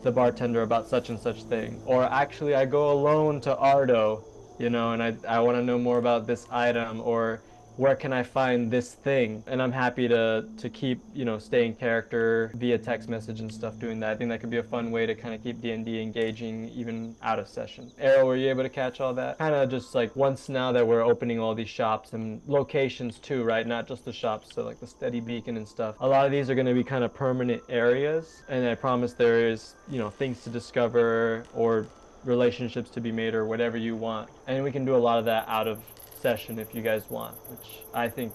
the bartender about such and such thing. Or actually I go alone to Ardo, you know, and I want to know more about this item, or where can I find this thing? And I'm happy to keep, you know, stay in character via text message and stuff, doing that. I think that could be a fun way to kind of keep D&D engaging even out of session. Errol, were you able to catch all that? Kind of just like once now that we're opening all these shops and locations too, right? Not just the shops, so like the Steady Beacon and stuff. A lot of these are going to be kind of permanent areas, and I promise there is, you know, things to discover or relationships to be made or whatever you want. And we can do a lot of that out of session if you guys want, which I think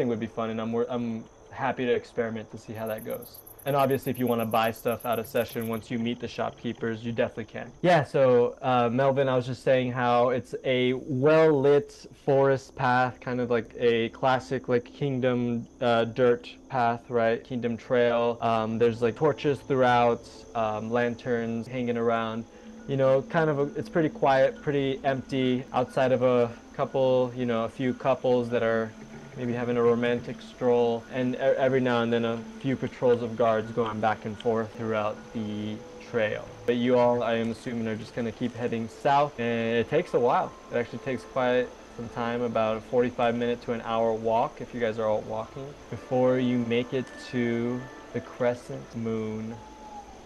would be fun, and I'm happy to experiment to see how that goes. And obviously, if you want to buy stuff out of session once you meet the shopkeepers, you definitely can. Yeah, so Melvin, I was just saying how it's a well-lit forest path, kind of like a classic like kingdom dirt path, right? Kingdom trail. There's like torches throughout, lanterns hanging around. You know, kind of it's pretty quiet, pretty empty outside of a couple, you know, a few couples that are maybe having a romantic stroll, and every now and then a few patrols of guards going back and forth throughout the trail. But you all, I am assuming, are just going to keep heading south, and it takes a while. It actually takes quite some time, about a 45-minute to an hour walk, if you guys are all walking, before you make it to the Crescent Moon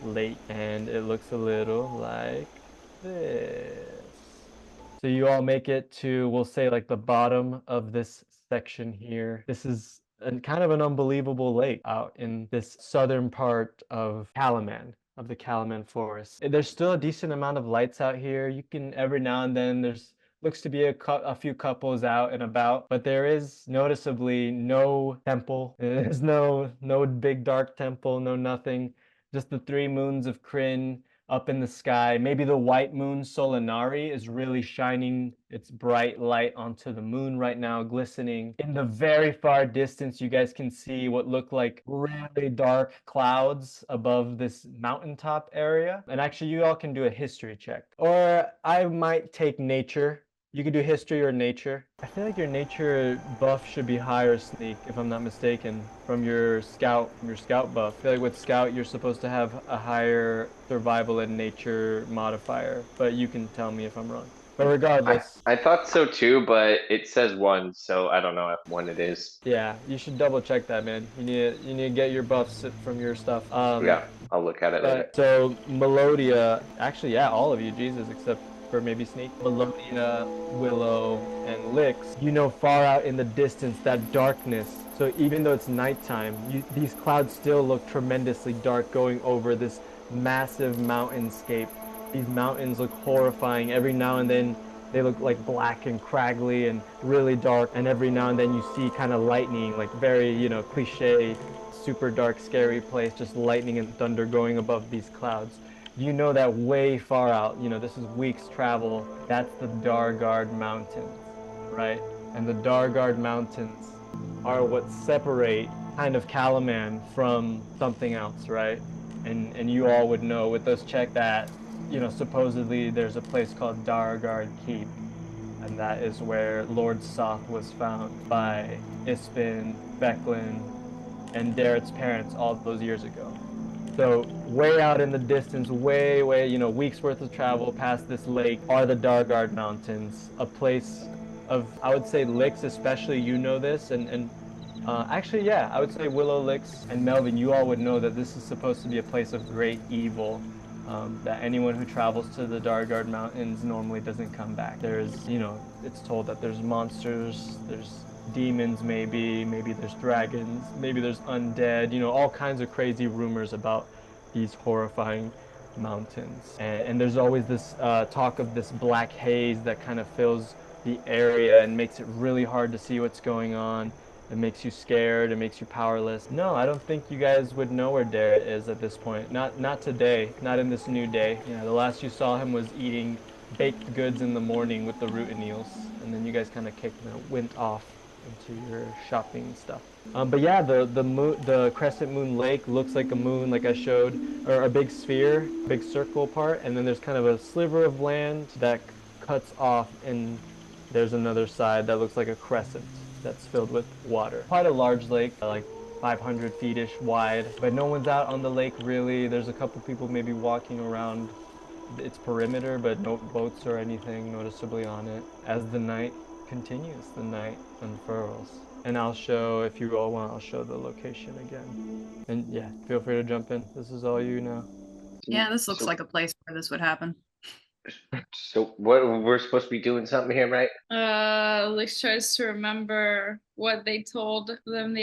Lake. And it looks a little like this. So you all make it to, we'll say, like the bottom of this section here. This is kind of an unbelievable lake out in this southern part of Calaman, of the Calaman Forest. There's still a decent amount of lights out here. You can, every now and then, looks to be a few couples out and about, but there is noticeably no temple. There's no big dark temple, no nothing. Just the three moons of Kryn up in the sky. Maybe the white moon Solinari is really shining its bright light onto the moon right now, glistening. In the very far distance, you guys can see what look like really dark clouds above this mountaintop area. And actually, you all can do a history check. Or I might take nature. You could do history or nature. I feel like your nature buff should be higher, Sneak, if I'm not mistaken, from your scout buff. I feel like with scout you're supposed to have a higher survival and nature modifier, but you can tell me if I'm wrong. But regardless, I thought so too, but it says 1, so I don't know if 1 it is. yeah, you should double check that, man. You need to get your buffs from your stuff. Yeah, I'll look at it later. So Melodia, actually, yeah, all of you, Jesus, except for maybe Sneak. Melodia, Willow, and Lyx, you know far out in the distance that darkness. So even though it's nighttime, these clouds still look tremendously dark going over this massive mountainscape. These mountains look horrifying. Every now and then they look like black and craggly and really dark, and every now and then you see kind of lightning, like very, you know, cliche, super dark, scary place, just lightning and thunder going above these clouds. You know that way far out, you know, this is weeks travel, that's the Dargard Mountains, right? And the Dargard Mountains are what separate kind of Calaman from something else, right? And you all would know with those check that, you know, supposedly there's a place called Dargard Keep, and that is where Lord Soth was found by Ispin, Becklin, and Darrett's parents all those years ago. So way out in the distance, way, you know, weeks worth of travel past this lake are the Dargard Mountains, a place of, I would say, Lyx especially, you know this, and actually, yeah, I would say Willow, Lyx, and Melvin, you all would know that this is supposed to be a place of great evil, that anyone who travels to the Dargard Mountains normally doesn't come back. There's, you know, it's told that there's monsters, there's demons, maybe there's dragons, maybe there's undead, you know, all kinds of crazy rumors about these horrifying mountains. And there's always this talk of this black haze that kind of fills the area and makes it really hard to see what's going on. It makes you scared, it makes you powerless. No, I don't think you guys would know where Darrett is at this point. Not today, not in this new day. Yeah, the last you saw him was eating baked goods in the morning with the Rootineals, and then you guys kind of went off into your shopping stuff. But yeah, the Crescent Moon Lake looks like a moon, like I showed, or a big sphere, big circle part, and then there's kind of a sliver of land that cuts off, and there's another side that looks like a crescent that's filled with water. Quite a large lake, like 500 feet-ish wide, but no one's out on the lake really. There's a couple people maybe walking around its perimeter, but no boats or anything noticeably on it. As the night continues, the night unfurls. And I'll show, if you all want, I'll show the location again. And yeah, feel free to jump in. This is all you now. Yeah, this looks like a place where this would happen. So what, we're supposed to be doing something here, right? Lyx tries to remember what they told them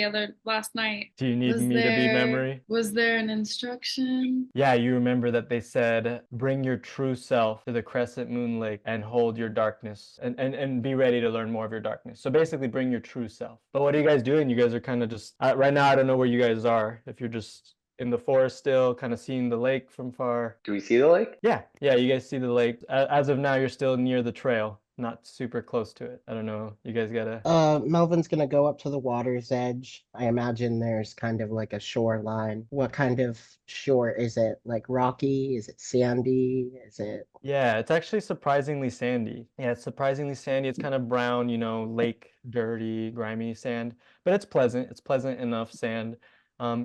last night. Do you need me to be memory? Was there an instruction? Yeah, you remember that they said, bring your true self to the Crescent Moon Lake and hold your darkness, and be ready to learn more of your darkness. So basically bring your true self. But what are you guys doing? You guys are kind of just, right now I don't know where you guys are. If you're just in the forest still, kind of seeing the lake from far. Do we see the lake? Yeah, you guys see the lake. As of now, you're still near the trail, not super close to it. I don't know. You guys gotta. Melvin's gonna go up to the water's edge. I imagine there's kind of like a shoreline. What kind of shore is it? Like rocky? Is it sandy? Is it? Yeah, it's actually surprisingly sandy. Yeah, it's surprisingly sandy. It's kind of brown, lake, dirty, grimy sand, but it's pleasant. It's pleasant enough sand.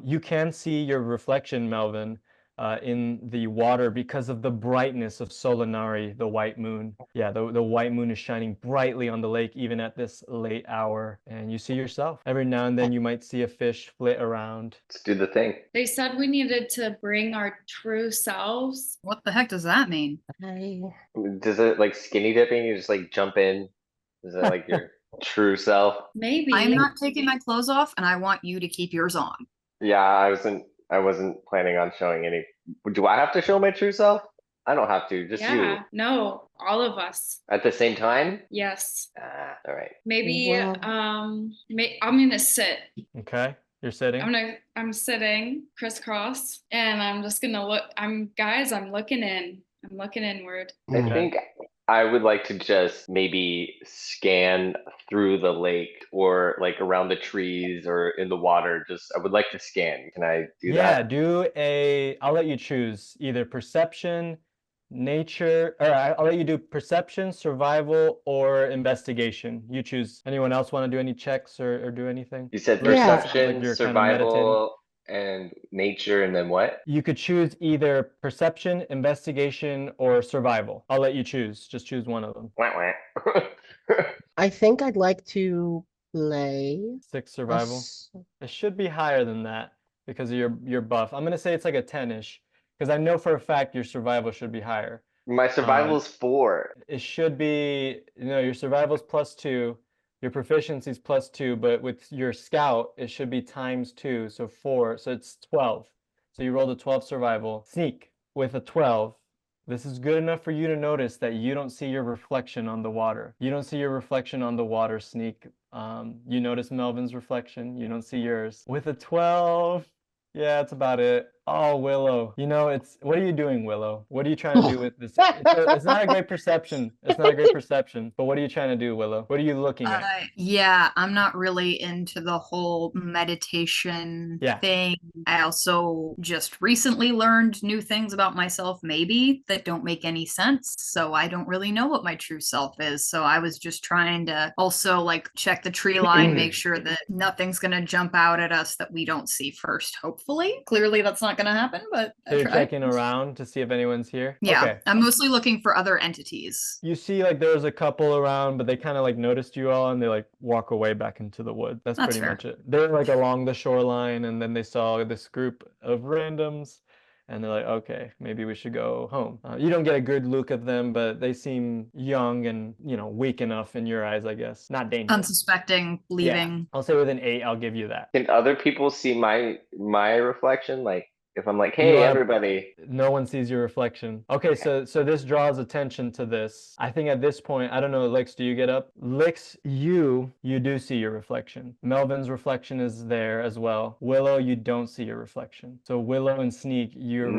You can see your reflection, Melvin, in the water because of the brightness of Solinari, the white moon. Yeah, the white moon is shining brightly on the lake even at this late hour, and you see yourself. Every now and then you might see a fish flit around. Let's do the thing. They said we needed to bring our true selves. What the heck does that mean? I Does it like skinny dipping? You just like jump in? Is that like your true self? Maybe. I'm not taking my clothes off, and I want you to keep yours on. Yeah, I wasn't planning on showing any. Do I have to show my true self? I don't have to, just you. Yeah, no, all of us. At the same time? Yes. All right. Maybe Well- I'm gonna sit. Okay, you're sitting. I'm sitting crisscross and I'm just gonna look. I'm looking in. I'm looking inward. I think I would like to just maybe scan through the lake or like around the trees or in the water. I would like to scan. Can I do that? Yeah, I'll let you choose either perception, nature, or I'll let you do perception, survival, or investigation. You choose. Anyone else want to do any checks or do anything? You said Yeah. perception, You're kind of meditating. survival, and nature, and then what? You could choose either perception, investigation, or survival. I'll let you choose. Just choose one of them. Wah, wah. I think I'd like to play 6 a survival. s- It should be higher than that because of your buff. I'm gonna say it's like a 10-ish because I know for a fact your survival should be higher. My survival's 4. It should be, your survival's +2, your proficiency's +2, but with your scout, it should be ×2, so 4, so it's 12. So you rolled a 12 survival. Sneak with a 12. This is good enough for you to notice that you don't see your reflection on the water. You don't see your reflection on the water, Sneak. You notice Melvin's reflection. You don't see yours. With a 12, yeah, that's about it. Oh, Willow. What are you doing, Willow? What are you trying to do with this? It's not a great perception. It's not a great perception. But what are you trying to do, Willow? What are you looking at? Yeah, I'm not really into the whole meditation thing. I also just recently learned new things about myself, maybe, that don't make any sense. So I don't really know what my true self is. So I was just trying to also like check the tree line, make sure that nothing's going to jump out at us that we don't see first, hopefully. Clearly that's not going to happen, but So you're checking around to see if anyone's here? Yeah, Okay. I'm mostly looking for other entities. You see like there was a couple around, but they kind of like noticed you all and they like walk away back into the wood. That's pretty fair. much it. They're like along the shoreline and then they saw this group of randoms and they're like, okay, maybe we should go home. You don't get a good look at them, but they seem young and, weak enough in your eyes, I guess. Not dangerous. Unsuspecting, leaving. I'll say with an 8, I'll give you that. Can other people see my reflection? Like if I'm like, hey, everybody. No one sees your reflection. Okay, so this draws attention to this. I think at this point, I don't know, Lyx, do you get up? Lyx, you do see your reflection. Melvin's reflection is there as well. Willow, you don't see your reflection. So Willow and Sneak, your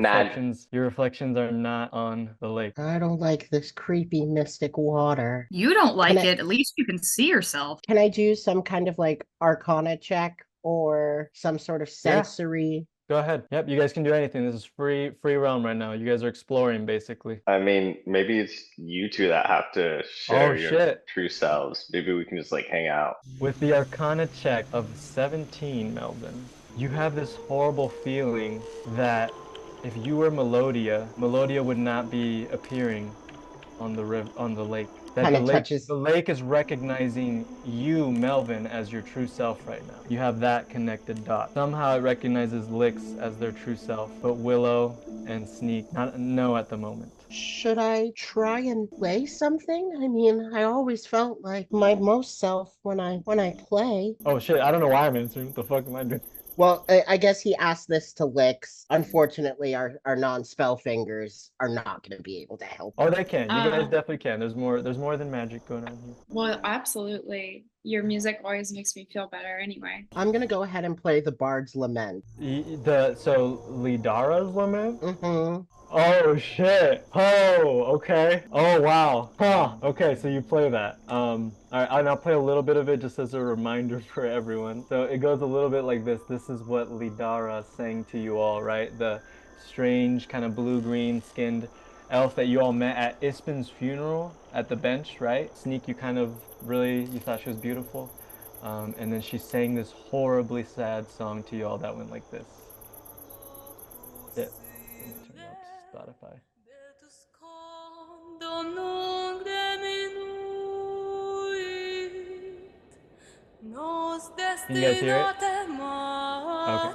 reflections are not on the lake. I don't like this creepy mystic water. You don't like it. At least you can see yourself. Can I do some kind of like arcana check or some sort of sensory? Go ahead. Yep, you guys can do anything. This is free realm right now. You guys are exploring basically. I mean, maybe it's you two that have to share your true selves. Maybe we can just like hang out. With the arcana check of 17, Melvin, you have this horrible feeling that if you were Melodia would not be appearing on the lake. That the lake is recognizing you, Melvin, as your true self right now. You have that connected dot. Somehow it recognizes Lyx as their true self, but Willow and Sneak no at the moment. Should I try and play something? I mean, I always felt like my most self when I play. Oh shit, I don't know why I'm answering. What the fuck am I doing? Well, I guess he asked this to Lyx. Unfortunately, our non-spell fingers are not going to be able to help. Oh, they can. You guys Uh, definitely can. There's more than magic going on here. Well, absolutely. Your music always makes me feel better anyway. I'm going to go ahead and play the Bard's Lament. So Lidara's lament? Mm-hmm. Oh shit. Oh, okay. Oh wow. Huh. Okay, so you play that. All right, and I'll play a little bit of it just as a reminder for everyone. So it goes a little bit like this. This is what Lidara sang to you all, right? The strange kind of blue-green skinned elf that you all met at Ispin's funeral at the bench, right? Sneak, you kind of really, you thought she was beautiful. And then she sang this horribly sad song to you all that went like this. Yeah. Let me turn up Spotify. Can you guys hear it?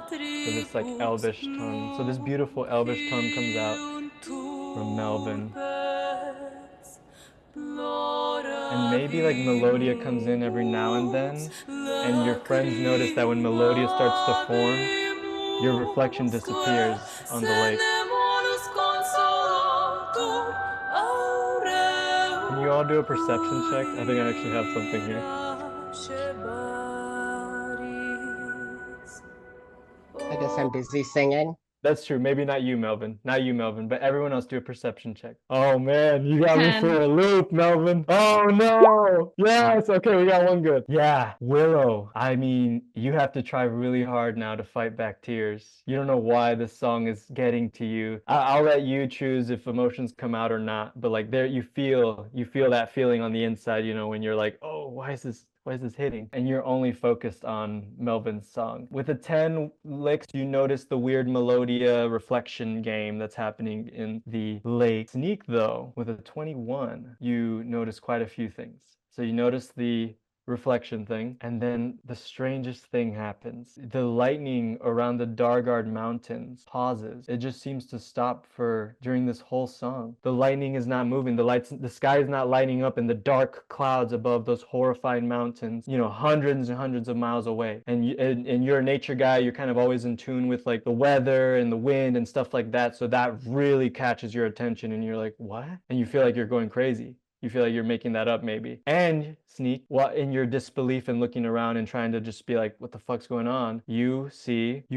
Okay. So this like elvish tone. So this beautiful elvish tone comes out from Melvin. And maybe like Melodia comes in every now and then. And your friends notice that when Melodia starts to form, your reflection disappears on the lake. Can you all do a perception check? I think I actually have something here. I guess I'm busy singing. That's true. Maybe not you, Melvin. Not you, Melvin, but everyone else do a perception check. Oh man, you got me 10. for a loop, Melvin. Oh no. Yes. Okay, we got one good. Yeah, Willow. I mean, you have to try really hard now to fight back tears. You don't know why this song is getting to you. I'll let you choose if emotions come out or not. But like there, you feel that feeling on the inside. You know, when you're like, oh, why is this hitting? And you're only focused on Melvin's song. With a 10 Lyx, you notice the weird Melodia reflection game that's happening in the lake. Sneak, though, with a 21, you notice quite a few things. So you notice the reflection thing, and then the strangest thing happens. The lightning around the Dargard Mountains pauses. It just seems to stop for during this whole song. The lightning is not moving. The sky is not lighting up, and the dark clouds above those horrifying mountains, you know, hundreds and hundreds of miles away. And you're a nature guy. You're kind of always in tune with like the weather and the wind and stuff like that. So that really catches your attention, and you're like, what? And you feel like you're going crazy. You feel like you're making that up maybe. And Sneak, while in your disbelief and looking around and trying to just be like, what the fuck's going on? You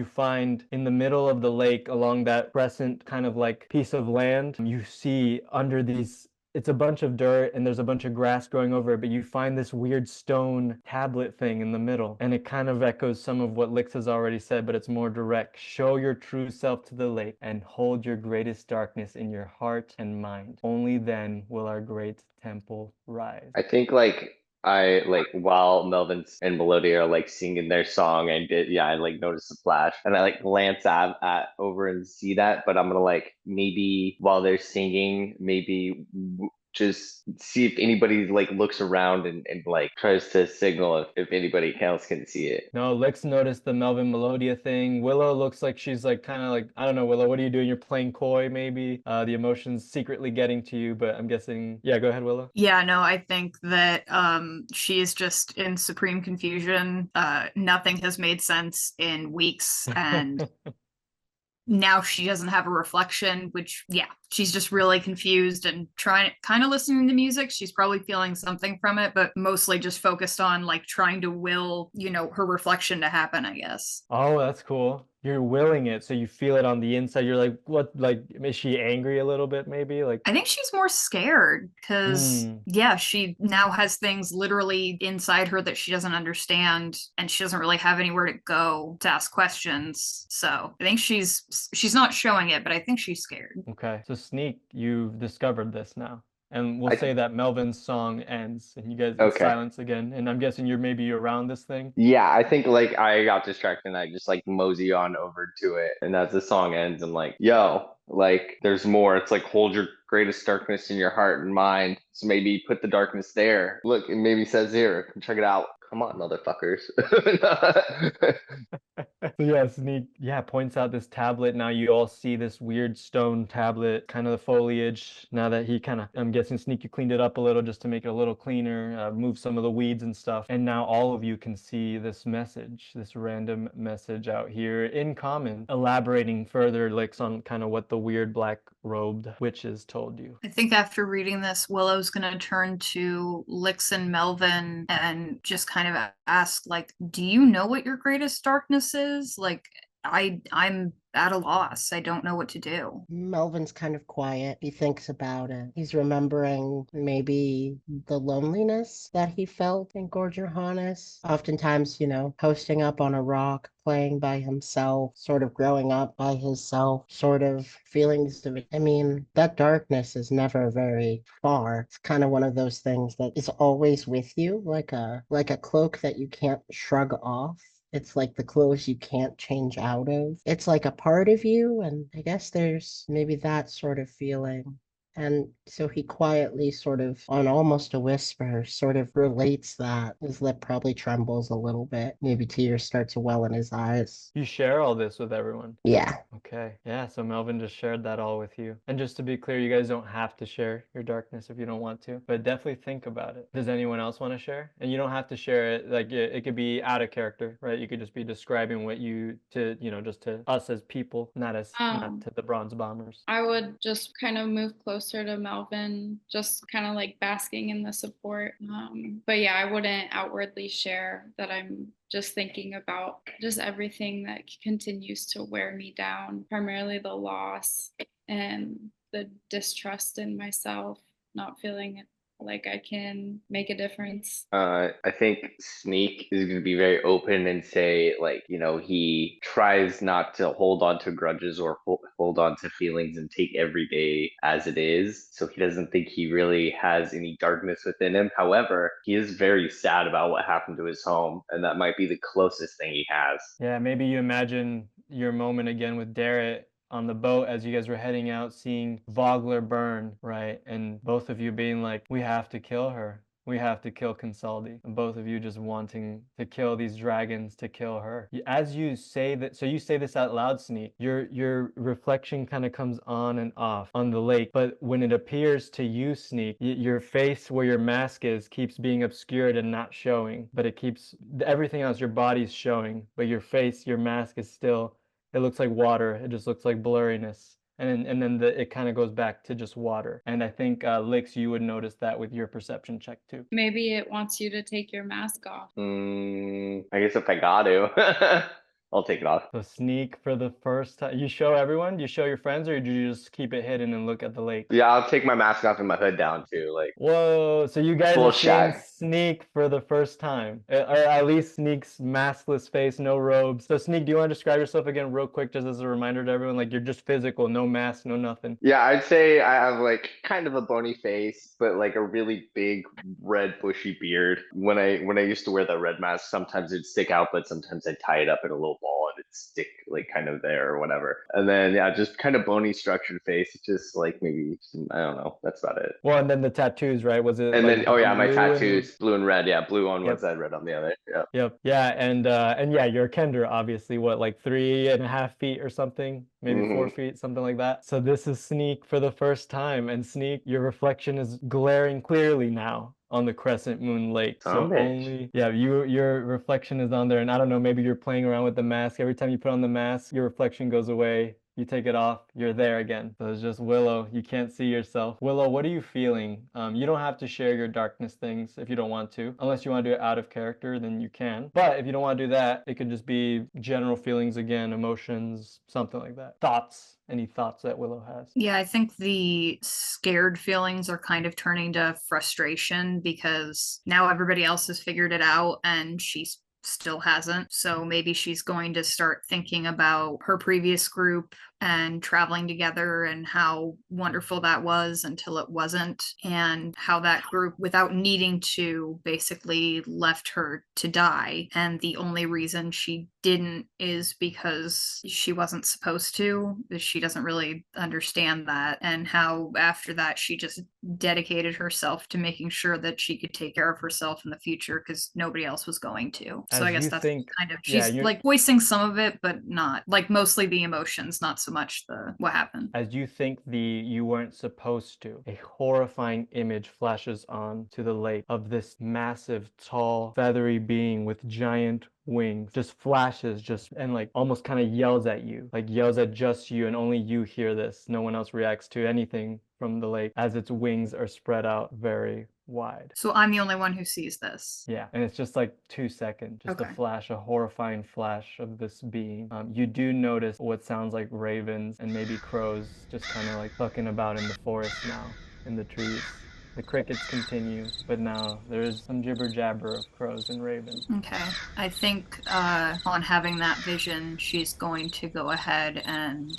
find in the middle of the lake along that crescent kind of like piece of land, you see under these, it's a bunch of dirt and there's a bunch of grass growing over it, but you find this weird stone tablet thing in the middle. And it kind of echoes some of what Lyx has already said, but it's more direct. Show your true self to the lake and hold your greatest darkness in your heart and mind. Only then will our great temple rise. I think while Melvin and Melodia are like singing their song, I like notice a flash and I like glance at over and see that, but I'm gonna like maybe while they're singing, just see if anybody like looks around and like tries to signal if anybody else can see it. No, Lyx noticed the Melvin Melodia thing. Willow looks like she's like kind of like, I don't know, Willow, what are you doing? You're playing coy maybe. The emotions secretly getting to you, but I'm guessing, yeah, go ahead, Willow. Yeah, no, I think that she is just in supreme confusion. Nothing has made sense in weeks, and now she doesn't have a reflection, which, yeah, she's just really confused and kind of listening to music. She's probably feeling something from it, but mostly just focused on like trying to will, her reflection to happen, I guess. Oh, that's cool. You're willing it, so you feel it on the inside. You're like, what? Like, is she angry a little bit, maybe? Like, I think she's more scared because, yeah, she now has things literally inside her that she doesn't understand, and she doesn't really have anywhere to go to ask questions. So I think she's not showing it, but I think she's scared. Okay, so Sneak, you've discovered this now. And we'll say that Melvin's song ends and you guys Okay. silence again. And I'm guessing you're maybe around this thing. Yeah, I think like I got distracted and I just like mosey on over to it. And as the song ends, I'm like, yo, like there's more. It's like hold your greatest darkness in your heart and mind. So maybe put the darkness there. Look, it maybe says here, check it out. Come on, motherfuckers. So yeah, Sneak, points out this tablet. Now you all see this weird stone tablet, kind of the foliage. Now that he kind of, I'm guessing Sneak, you cleaned it up a little just to make it a little cleaner, move some of the weeds and stuff. And now all of you can see this message, this random message out here in common, elaborating further, Lyx, on kind of what the weird black robed witches told you. I think after reading this, Willow's gonna turn to Lyx and Melvin and just kind of ask, like, do you know what your greatest darkness is? Like, I'm at a loss. I don't know what to do. Melvin's kind of quiet. He thinks about it. He's remembering maybe the loneliness that he felt in Gorgerhannes. Oftentimes, posting up on a rock, playing by himself, sort of growing up by himself, sort of feelings of, I mean, that darkness is never very far. It's kind of one of those things that is always with you, like a cloak that you can't shrug off. It's like the clothes you can't change out of. It's like a part of you, and I guess there's maybe that sort of feeling. And so he quietly, sort of on almost a whisper, sort of relates that. His lip probably trembles a little bit. Maybe tears start to well in his eyes. You share all this with everyone? Yeah. Okay. Yeah, so Melvin just shared that all with you. And just to be clear, you guys don't have to share your darkness if you don't want to, but definitely think about it. Does anyone else want to share? And you don't have to share it, like it could be out of character, right? You could just be describing what just to us as people, not to the Bronze Bombers. I would just kind of move closer to Melvin, just kind of like basking in the support. But yeah, I wouldn't outwardly share that I'm just thinking about just everything that continues to wear me down, primarily the loss and the distrust in myself, not feeling like I can make a difference. I think Sneak is going to be very open and say, like, he tries not to hold on to grudges or hold on to feelings and take every day as it is. So he doesn't think he really has any darkness within him. However, he is very sad about what happened to his home, and that might be the closest thing he has. Yeah, maybe you imagine your moment again with Darrett on the boat as you guys were heading out, seeing Vogler burn, right? And both of you being like, we have to kill her. We have to kill Consaldi. And both of you just wanting to kill these dragons, to kill her. As you say that, so you say this out loud, Sneak, your reflection kind of comes on and off on the lake. But when it appears to you, Sneak, your face where your mask is keeps being obscured and not showing. But it keeps, everything else, your body's showing. But your face, your mask is still, it looks like water. It just looks like blurriness. And then it kind of goes back to just water. And I think, Lyx, you would notice that with your perception check too. Maybe it wants you to take your mask off. I guess if I got to. I'll take it off. So Sneak for the first time. You show everyone? You show your friends, or do you just keep it hidden and look at the lake? Yeah, I'll take my mask off and my hood down too. Like, whoa, so you guys are seeing Sneak for the first time. Or at least Sneak's maskless face, no robes. So Sneak, do you want to describe yourself again real quick, just as a reminder to everyone? Like, you're just physical, no mask, no nothing. Yeah, I'd say I have like kind of a bony face, but like a really big red bushy beard. When I used to wear that red mask, sometimes it'd stick out, but sometimes I'd tie it up in a little ball and it'd stick like kind of there or whatever. And then yeah, just kind of bony structured face. It's just like maybe I don't know. That's about it. Well, and then the tattoos, right? Was it? And like then my tattoos, blue and red. Yeah, blue on one side, red on the other. Yep. Yeah, and yeah, you're Kender, obviously. What, like 3.5 feet or something? Maybe 4 feet, something like that. So this is Sneak for the first time, and Sneak, your reflection is glaring clearly now on the crescent moon lake. So only, yeah, your reflection is on there, and I don't know, maybe you're playing around with the mask. Every time you put on the mask, your reflection goes away. You take it off, you're there again. So it's just Willow. You can't see yourself. Willow, what are you feeling? You don't have to share your darkness things if you don't want to. Unless you want to do it out of character, then you can. But if you don't want to do that, it could just be general feelings again, emotions, something like that. Thoughts. Any thoughts that Willow has? Yeah, I think the scared feelings are kind of turning to frustration because now everybody else has figured it out and she's still hasn't. So maybe she's going to start thinking about her previous group and traveling together and how wonderful that was until it wasn't, and how that group, without needing to, basically left her to die. And the only reason she didn't is because she wasn't supposed to. She doesn't really understand that, and how after that she just dedicated herself to making sure that she could take care of herself in the future because nobody else was going to. So I As guess you that's think, kind of yeah, she's you're like voicing some of it, but not like mostly the emotions, not so much the what happened. as you think you weren't supposed to, a horrifying image flashes on to the lake of this massive, tall, feathery being with giant wings, just flashes, just and like almost kind of yells at you, like yells at just you, and only you hear this. No one else reacts to anything from the lake as its wings are spread out very wide. So I'm the only one who sees this. Yeah, and it's just like 2 seconds, just a Okay. flash, a horrifying flash of this being. You do notice what sounds like ravens and maybe crows just kind of like fucking about in the forest now, in the trees. The crickets continue, but now there's some jibber jabber of crows and ravens. Okay. I think on having that vision, she's going to go ahead and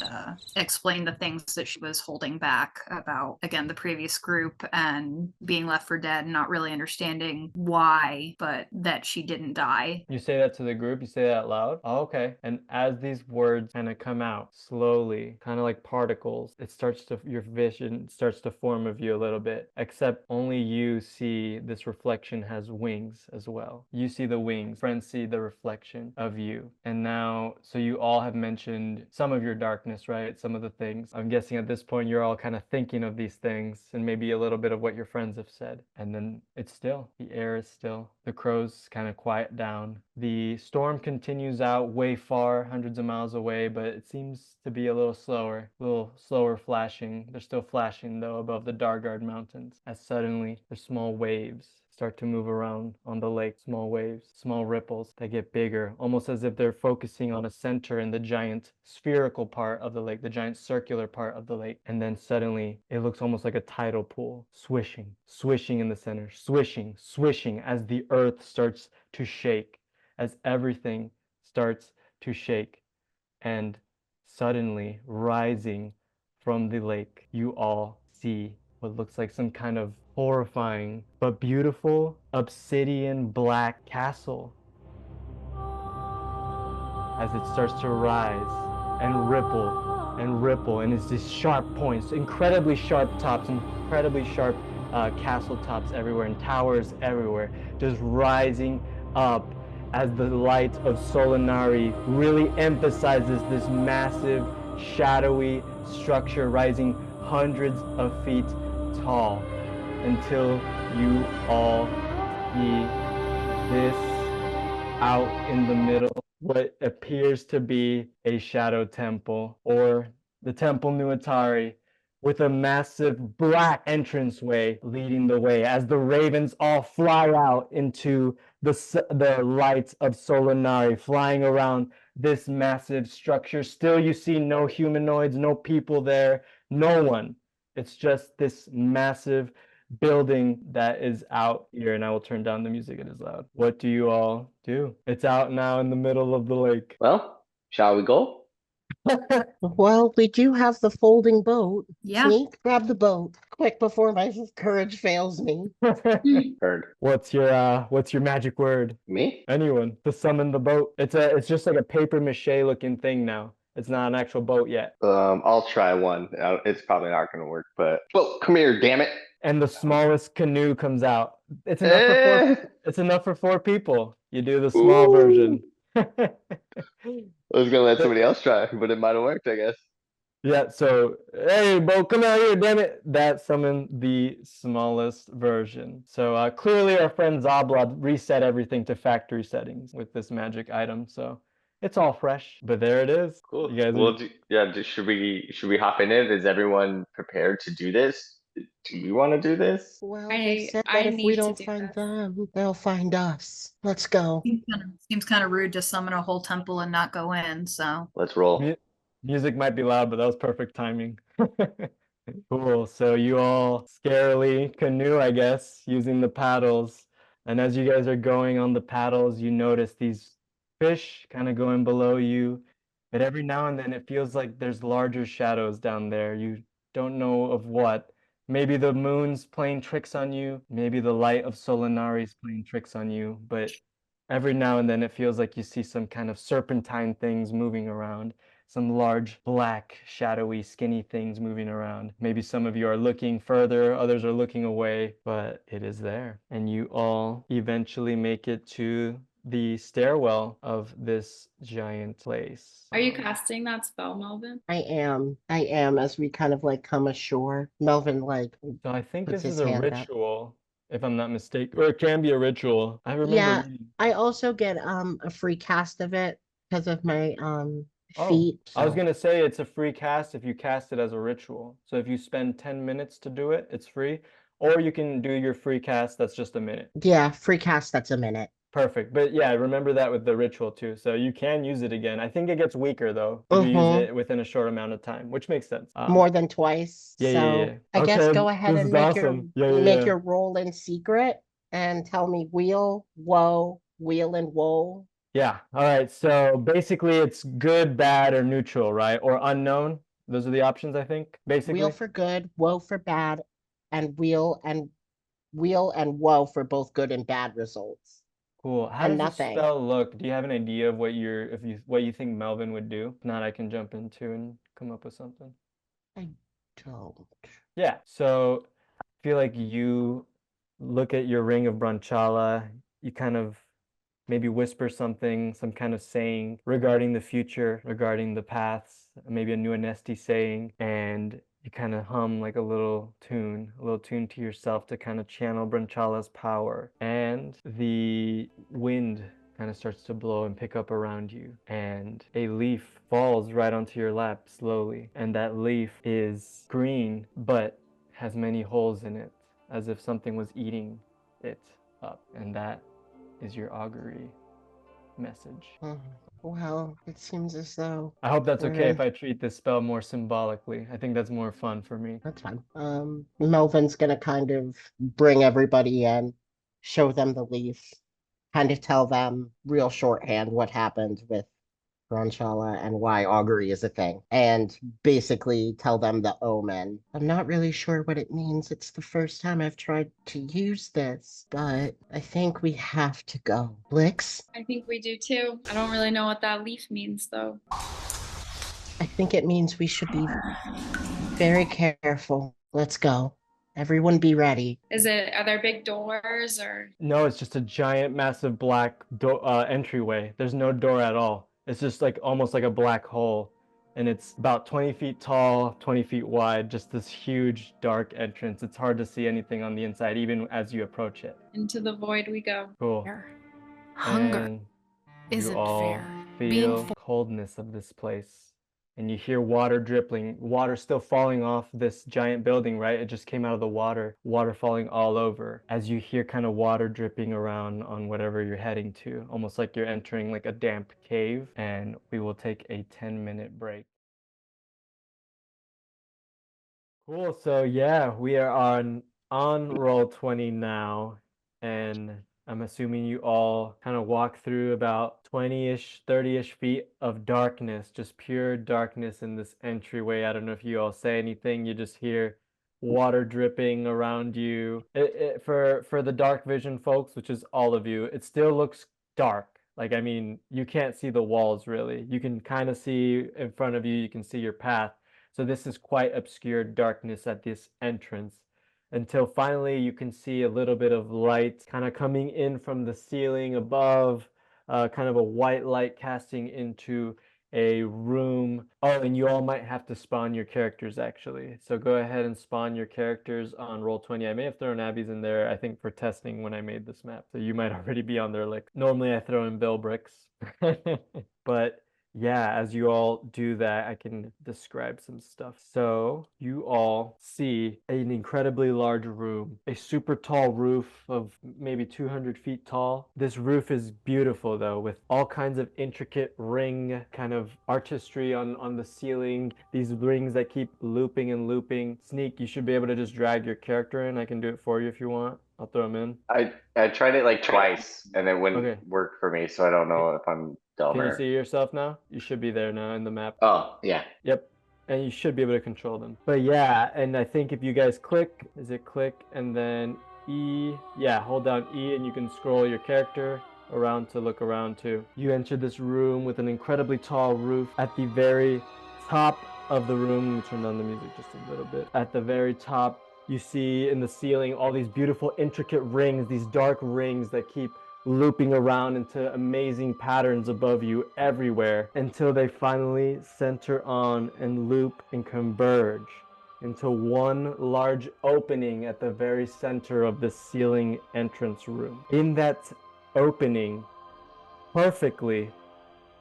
explain the things that she was holding back about, again, the previous group and being left for dead and not really understanding why, but that she didn't die. You say that to the group? You say that out loud? Oh, okay. And as these words kind of come out slowly, kind of like particles, your vision starts to form of you a little bit, except only you see this reflection has wings as well. You see the wings, friends see the reflection of you. And now, so you all have mentioned some of your darkness, right? Some of the things. I'm guessing at this point you're all kind of thinking of these things and maybe a little bit of what your friends have said. And then it's still, the air is still. The crows kind of quiet down. The storm continues out way far, hundreds of miles away, but it seems to be a little slower flashing. They're still flashing though above the Dargard Mountains, as suddenly there's small waves start to move around on the lake, small waves, small ripples that get bigger, almost as if they're focusing on a center in the giant spherical part of the lake, the giant circular part of the lake. And then suddenly it looks almost like a tidal pool, swishing in the center, swishing as the earth starts to shake, as everything starts to shake. And suddenly, rising from the lake, you all see what looks like some kind of horrifying but beautiful obsidian black castle as it starts to rise and ripple, and it's these sharp points, incredibly sharp tops, incredibly sharp castle tops everywhere, and towers everywhere, just rising up as the light of Solinari really emphasizes this massive, shadowy structure rising hundreds of feet tall, until you all see this out in the middle, what appears to be a shadow temple, or the Temple Nuatari, with a massive black entranceway leading the way as the ravens all fly out into the lights of Solinari, flying around this massive structure. Still, you see no humanoids, no people there, no one. It's just this massive building that is out here, and I will turn down the music, it is loud. What do you all do? It's out now in the middle of the lake. Well, shall we go? Well, we do have the folding boat. Yeah. Sneak, grab the boat quick before my courage fails me. Heard. What's your magic word? Me? Anyone to summon the boat? It's just like a paper mache looking thing now. It's not an actual boat yet. I'll try one. It's probably not going to work, but come here, damn it. And the smallest canoe comes out. It's enough for 4 people. You do the small Ooh. version. I was gonna let somebody else try, but it might have worked, I guess. Yeah, so, hey, Bo, come out here, damn it. That summoned the smallest version. So clearly our friend Zabla reset everything to factory settings with this magic item, so it's all fresh. But there it is. Cool. You guys Well, should we hop in it? Is everyone prepared to do this? Do we want to do this? Well, they said I that if we need to don't do find this. them, they'll find us. Let's go. Seems kind of rude to summon a whole temple and not go in, so. Let's roll. Music might be loud, but that was perfect timing. Cool. So you all scarily canoe, I guess, using the paddles. And as you guys are going on the paddles, you notice these fish kind of going below you. But every now and then it feels like there's larger shadows down there. You don't know of what. Maybe the moon's playing tricks on you. Maybe the light of Solinari's playing tricks on you. But Every now and then it feels like you see some kind of serpentine things moving around, some large, black, shadowy, skinny things moving around. Maybe some of you are looking further, others are looking away, but it is there. And you all eventually make it to the stairwell of this giant place. Are you casting that spell, Melvin? I am, as we kind of like come ashore. Melvin like So I think puts this is his a hand up. ritual, if I'm not mistaken, or it can be a ritual. I remember Yeah, reading. I also get a free cast of it because of my Oh, feet. I was So gonna say it's a free cast if you cast it as a ritual. So if you spend 10 minutes to do it, it's free. Or you can do your free cast that's just a minute. yeah, free cast that's a minute. Perfect. But yeah, remember that with the ritual too. So you can use it again. I think it gets weaker though if you use Mm-hmm. it within a short amount of time, which makes sense. More than twice. Yeah, yeah, So yeah. I guess Okay, go ahead this and is make your awesome. Yeah, yeah, yeah. roll in secret and tell me wheel, woe, wheel and woe. Yeah. All right. So basically it's good, bad, or neutral, right? Or unknown. Those are the options, I think, Wheel basically. for good, woe for bad, and wheel and woe for both good and bad results. Cool. How And does the nothing. spell look? Do you have an idea of what you think Melvin would do? If not, I can jump into and come up with something. I don't. Yeah. So I feel like you look at your ring of Branchala, you kind of maybe whisper something, some kind of saying regarding the future, regarding the paths, maybe a new Anesti saying, and you kind of hum like a little tune to yourself to kind of channel Branchala's power. And the wind kind of starts to blow and pick up around you, and a leaf falls right onto your lap slowly. And that leaf is green, but has many holes in it, as if something was eating it up. And that is your augury message. Well, it seems as though I hope that's we're okay if in. I treat this spell more symbolically. I think that's more fun for me. That's fine. Melvin's gonna kind of bring everybody in, show them the leaf, kind of tell them real shorthand what happened with Ronchala and why augury is a thing, and basically tell them the omen. I'm not really sure what it means. It's the first time I've tried to use this, but I think we have to go. Lyx? I think we do too. I don't really know what that leaf means though. I think it means we should be very careful. Let's go. Everyone be ready. Are there big doors or? No, it's just a giant, massive black entryway. There's no door at all. It's just like almost like a black hole. And it's about 20 feet tall, 20 feet wide, just this huge, dark entrance. It's hard to see anything on the inside, even as you approach it. Into the void we go. Cool. Hunger And isn't you all fair. Being feel coldness of this place. And you hear water dripping, water still falling off this giant building, right? It just came out of the water falling all over. As you hear kind of water dripping around on whatever you're heading to, almost like you're entering like a damp cave. And we will take a 10-minute break. Cool. So yeah, we are on Roll20 now, and I'm assuming you all kind of walk through about 20-ish, 30-ish feet of darkness, just pure darkness in this entryway. I don't know if you all say anything. You just hear water dripping around you. For the dark vision folks, which is all of you, it still looks dark. Like, I mean, you can't see the walls really. You can kind of see in front of you, you can see your path. So this is quite obscured darkness at this entrance until finally you can see a little bit of light kind of coming in from the ceiling above, kind of a white light casting into a room. Oh, and you all might have to spawn your characters actually. So go ahead and spawn your characters on Roll20. I may have thrown Abby's in there, I think, for testing when I made this map. So you might already be on there. Like normally I throw in Bill bricks. But yeah, as you all do that, I can describe some stuff. So you all see an incredibly large room, a super tall roof of maybe 200 feet tall. This roof is beautiful though, with all kinds of intricate ring kind of artistry on the ceiling. These rings that keep looping and looping. Sneak, you should be able to just drag your character in. I can do it for you if you want. I'll throw them in. I tried it like twice and it wouldn't Okay. work for me, so I don't know if I'm Can you dumber. see yourself now? You should be there now in the map. Oh, yeah. Yep. And you should be able to control them. But yeah, and I think if you guys click, is it click and then E? Yeah, hold down E and you can scroll your character. around to look around too. You enter this room with an incredibly tall roof. At the very top of the room, let me turn down the music just a little bit. At the very top, you see in the ceiling all these beautiful intricate rings, these dark rings that keep looping around into amazing patterns above you everywhere until they finally center on and loop and converge into one large opening at the very center of the ceiling entrance room. In that opening, perfectly,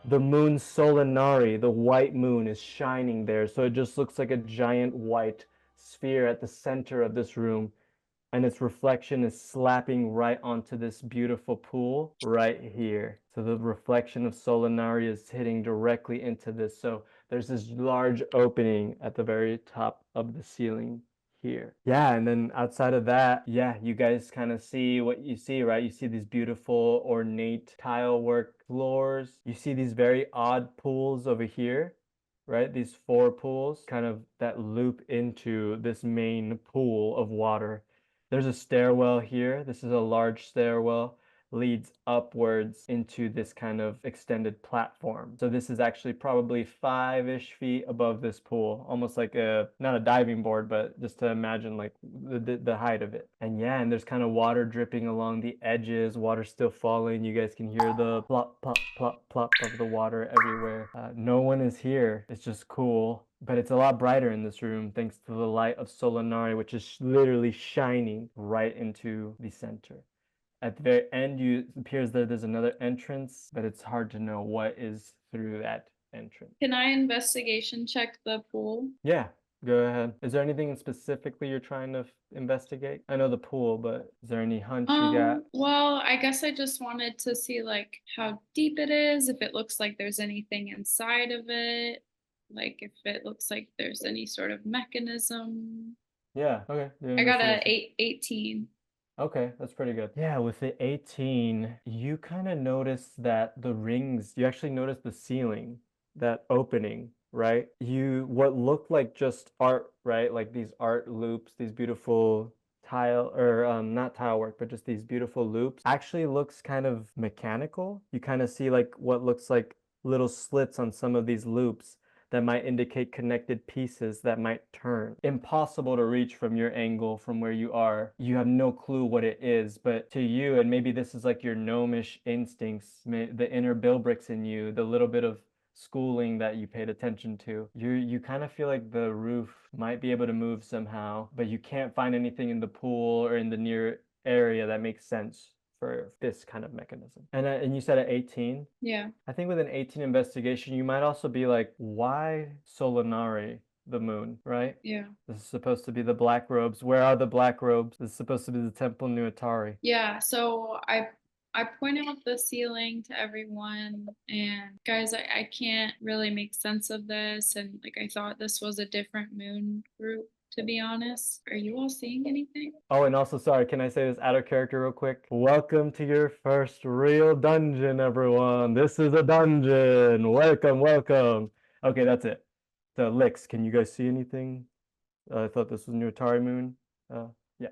the moon Solinari, the white moon, is shining there. So it just looks like a giant white sphere at the center of this room. And its reflection is slapping right onto this beautiful pool right here. So the reflection of Solinari is hitting directly into this. So there's this large opening at the very top of the ceiling here. Yeah, and then outside of that, yeah, you guys kind of see what you see, right? You see these beautiful ornate tile work floors. You see these very odd pools over here, right? These 4 pools kind of that loop into this main pool of water. There's a stairwell here. This is a large stairwell, leads upwards into this kind of extended platform. So this is actually probably 5-ish feet above this pool, almost like a, not a diving board, but just to imagine like the height of it. And yeah, and there's kind of water dripping along the edges, water still falling. You guys can hear the plop, plop, plop, plop of the water everywhere. No one is here. It's just cool. But it's a lot brighter in this room thanks to the light of Solinari, which is literally shining right into the center. At the very end, it appears that there's another entrance, but it's hard to know what is through that entrance. Can I investigation check the pool? Yeah, go ahead. Is there anything specifically you're trying to investigate? I know the pool, but is there any hunch you got? Well, I guess I just wanted to see like how deep it is, if it looks like there's anything inside of it, like if it looks like there's any sort of mechanism. Yeah, okay. I got a 18. Okay, that's pretty good. Yeah, with the 18, you kind of notice that the rings, you actually notice the ceiling, that opening, right? What looked like just art, right? Like these art loops, these beautiful tile, or not tile work, but just these beautiful loops, actually looks kind of mechanical. You kind of see like what looks like little slits on some of these loops that might indicate connected pieces that might turn. Impossible to reach from your angle, from where you are. You have no clue what it is, but to you, and maybe this is like your gnomish instincts, the inner Bilbricks in you, the little bit of schooling that you paid attention to, you kind of feel like the roof might be able to move somehow, but you can't find anything in the pool or in the near area that makes sense for this kind of mechanism. And you said at 18? Yeah. I think with an 18 investigation, you might also be like, why Solinari, the moon, right? Yeah. This is supposed to be the black robes. Where are the black robes? This is supposed to be the Temple Nuatari. Yeah, so I point out the ceiling to everyone, and guys, I can't really make sense of this, and like I thought this was a different moon group, to be honest. Are you all seeing anything? Oh, and also, sorry, can I say this out of character real quick? Welcome to your first real dungeon, everyone. This is a dungeon. Welcome, welcome. Okay, that's it. So, Lyx, can you guys see anything? I thought this was Nuatari Moon. Yeah.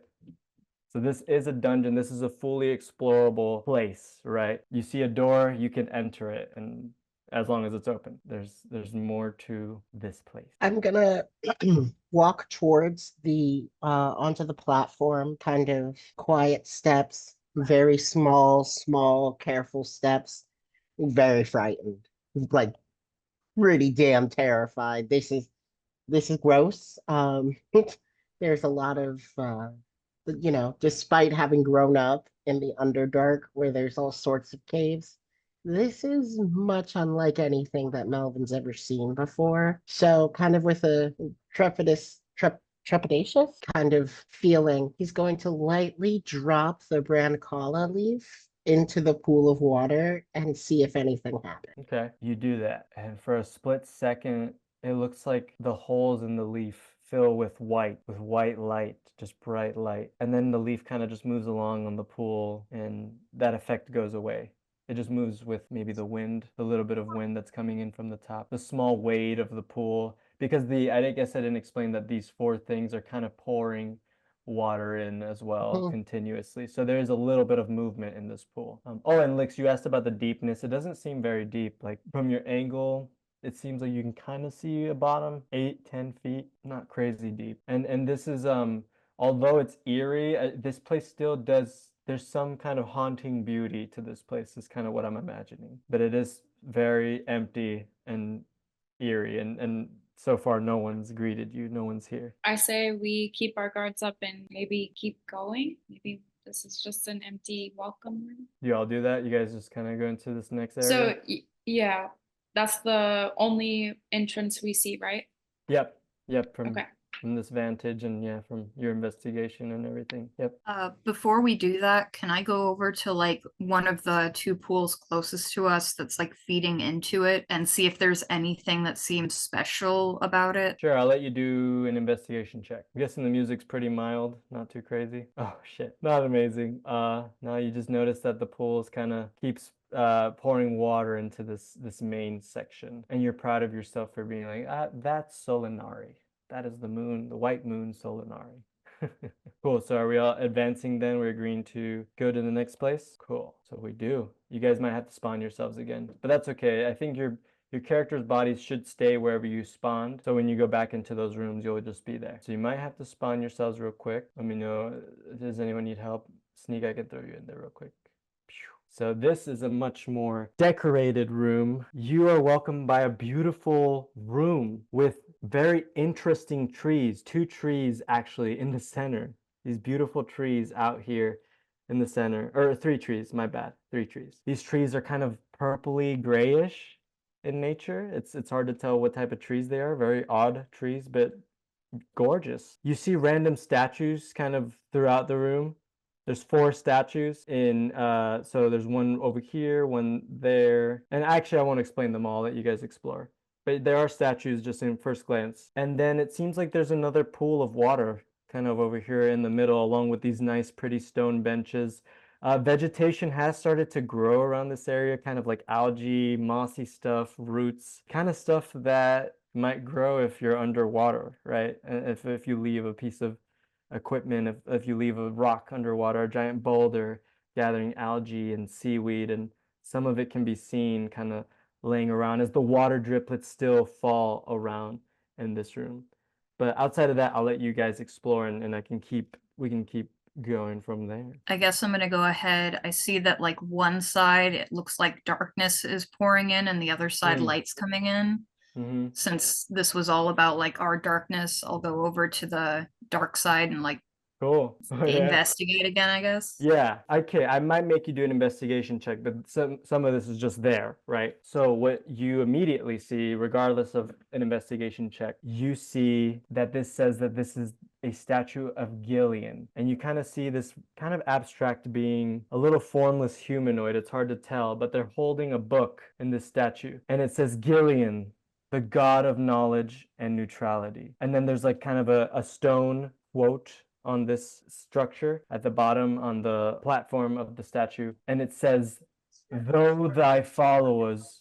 So this is a dungeon. This is a fully explorable place, right? You see a door, you can enter it, and as long as it's open. There's more to this place. I'm gonna walk towards the onto the platform, kind of quiet steps, very small, careful steps, very frightened, like pretty damn terrified. This is gross. There's a lot of despite having grown up in the Underdark where there's all sorts of caves, this is much unlike anything that Melvin's ever seen before. So kind of with a trepidatious kind of feeling, he's going to lightly drop the Brancala leaf into the pool of water and see if anything happens. Okay, you do that, and for a split second, it looks like the holes in the leaf fill with white light, just bright light. And then the leaf kind of just moves along on the pool and that effect goes away. It just moves with maybe the wind, the little bit of wind that's coming in from the top, the small wade of the pool. Because I guess I didn't explain that these 4 things are kind of pouring water in as well Mhm. continuously. So there's a little bit of movement in this pool. Oh, and Lyx, you asked about the deepness. It doesn't seem very deep. Like from your angle, it seems like you can kind of see a bottom, 8-10 feet, not crazy deep. And this is although it's eerie, this place still does. There's some kind of haunting beauty to this place. Is kind of what I'm imagining. But it is very empty and eerie, and so far no one's greeted you. No one's here. I say we keep our guards up and maybe keep going. Maybe this is just an empty welcome room. You all do that? You guys just kind of go into this next area? So yeah, that's the only entrance we see, right? Yep, from Okay. this vantage, and yeah, from your investigation and everything. Yep. Before we do that, can I go over to like one of the two pools closest to us that's like feeding into it and see if there's anything that seems special about it? Sure, I'll let you do an investigation check. I'm guessing the music's pretty mild, not too crazy. Oh shit, not amazing. Now you just notice that the pools kind of keeps pouring water into this main section, and you're proud of yourself for being like, that's Solinari. That is the moon, the white moon Solinari. Cool. So are we all advancing then? We're agreeing to go to the next place? Cool. So we do. You guys might have to spawn yourselves again, but that's okay. I think your character's bodies should stay wherever you spawned. So when you go back into those rooms, you'll just be there. So you might have to spawn yourselves real quick. Let me know. Does anyone need help? Sneak, I can throw you in there real quick. So this is a much more decorated room. You are welcomed by a beautiful room with very interesting trees. 2 trees actually in the center. These beautiful trees out here in the center. Or 3 trees, my bad. 3 trees. These trees are kind of purpley grayish in nature. It's hard to tell what type of trees they are. Very odd trees, but gorgeous. You see random statues kind of throughout the room. There's 4 statues in, so there's one over here, one there. And actually, I won't explain them all, let you guys explore. But there are statues just in first glance. And then it seems like there's another pool of water kind of over here in the middle, along with these nice, pretty stone benches. Vegetation has started to grow around this area, kind of like algae, mossy stuff, roots, kind of stuff that might grow if you're underwater, right? And if you leave a piece of equipment, if you leave a rock underwater, a giant boulder gathering algae and seaweed, and some of it can be seen kind of laying around as the water driplets still fall around in this room. But outside of that, I'll let you guys explore, and we can keep going from there. I guess I'm gonna go ahead. I see that like one side it looks like darkness is pouring in and the other side light's coming in. Mm-hmm. Since this was all about like our darkness, I'll go over to the dark side and like Cool. Yeah. investigate again, I guess. Yeah, okay. I might make you do an investigation check, but some of this is just there, right? So what you immediately see, regardless of an investigation check, you see that this says that this is a statue of Gillian. And you kind of see this kind of abstract being, a little formless humanoid. It's hard to tell, but they're holding a book in this statue. And it says Gillian, the god of knowledge and neutrality. And then there's like kind of a stone quote on this structure at the bottom on the platform of the statue. And it says, though thy followers,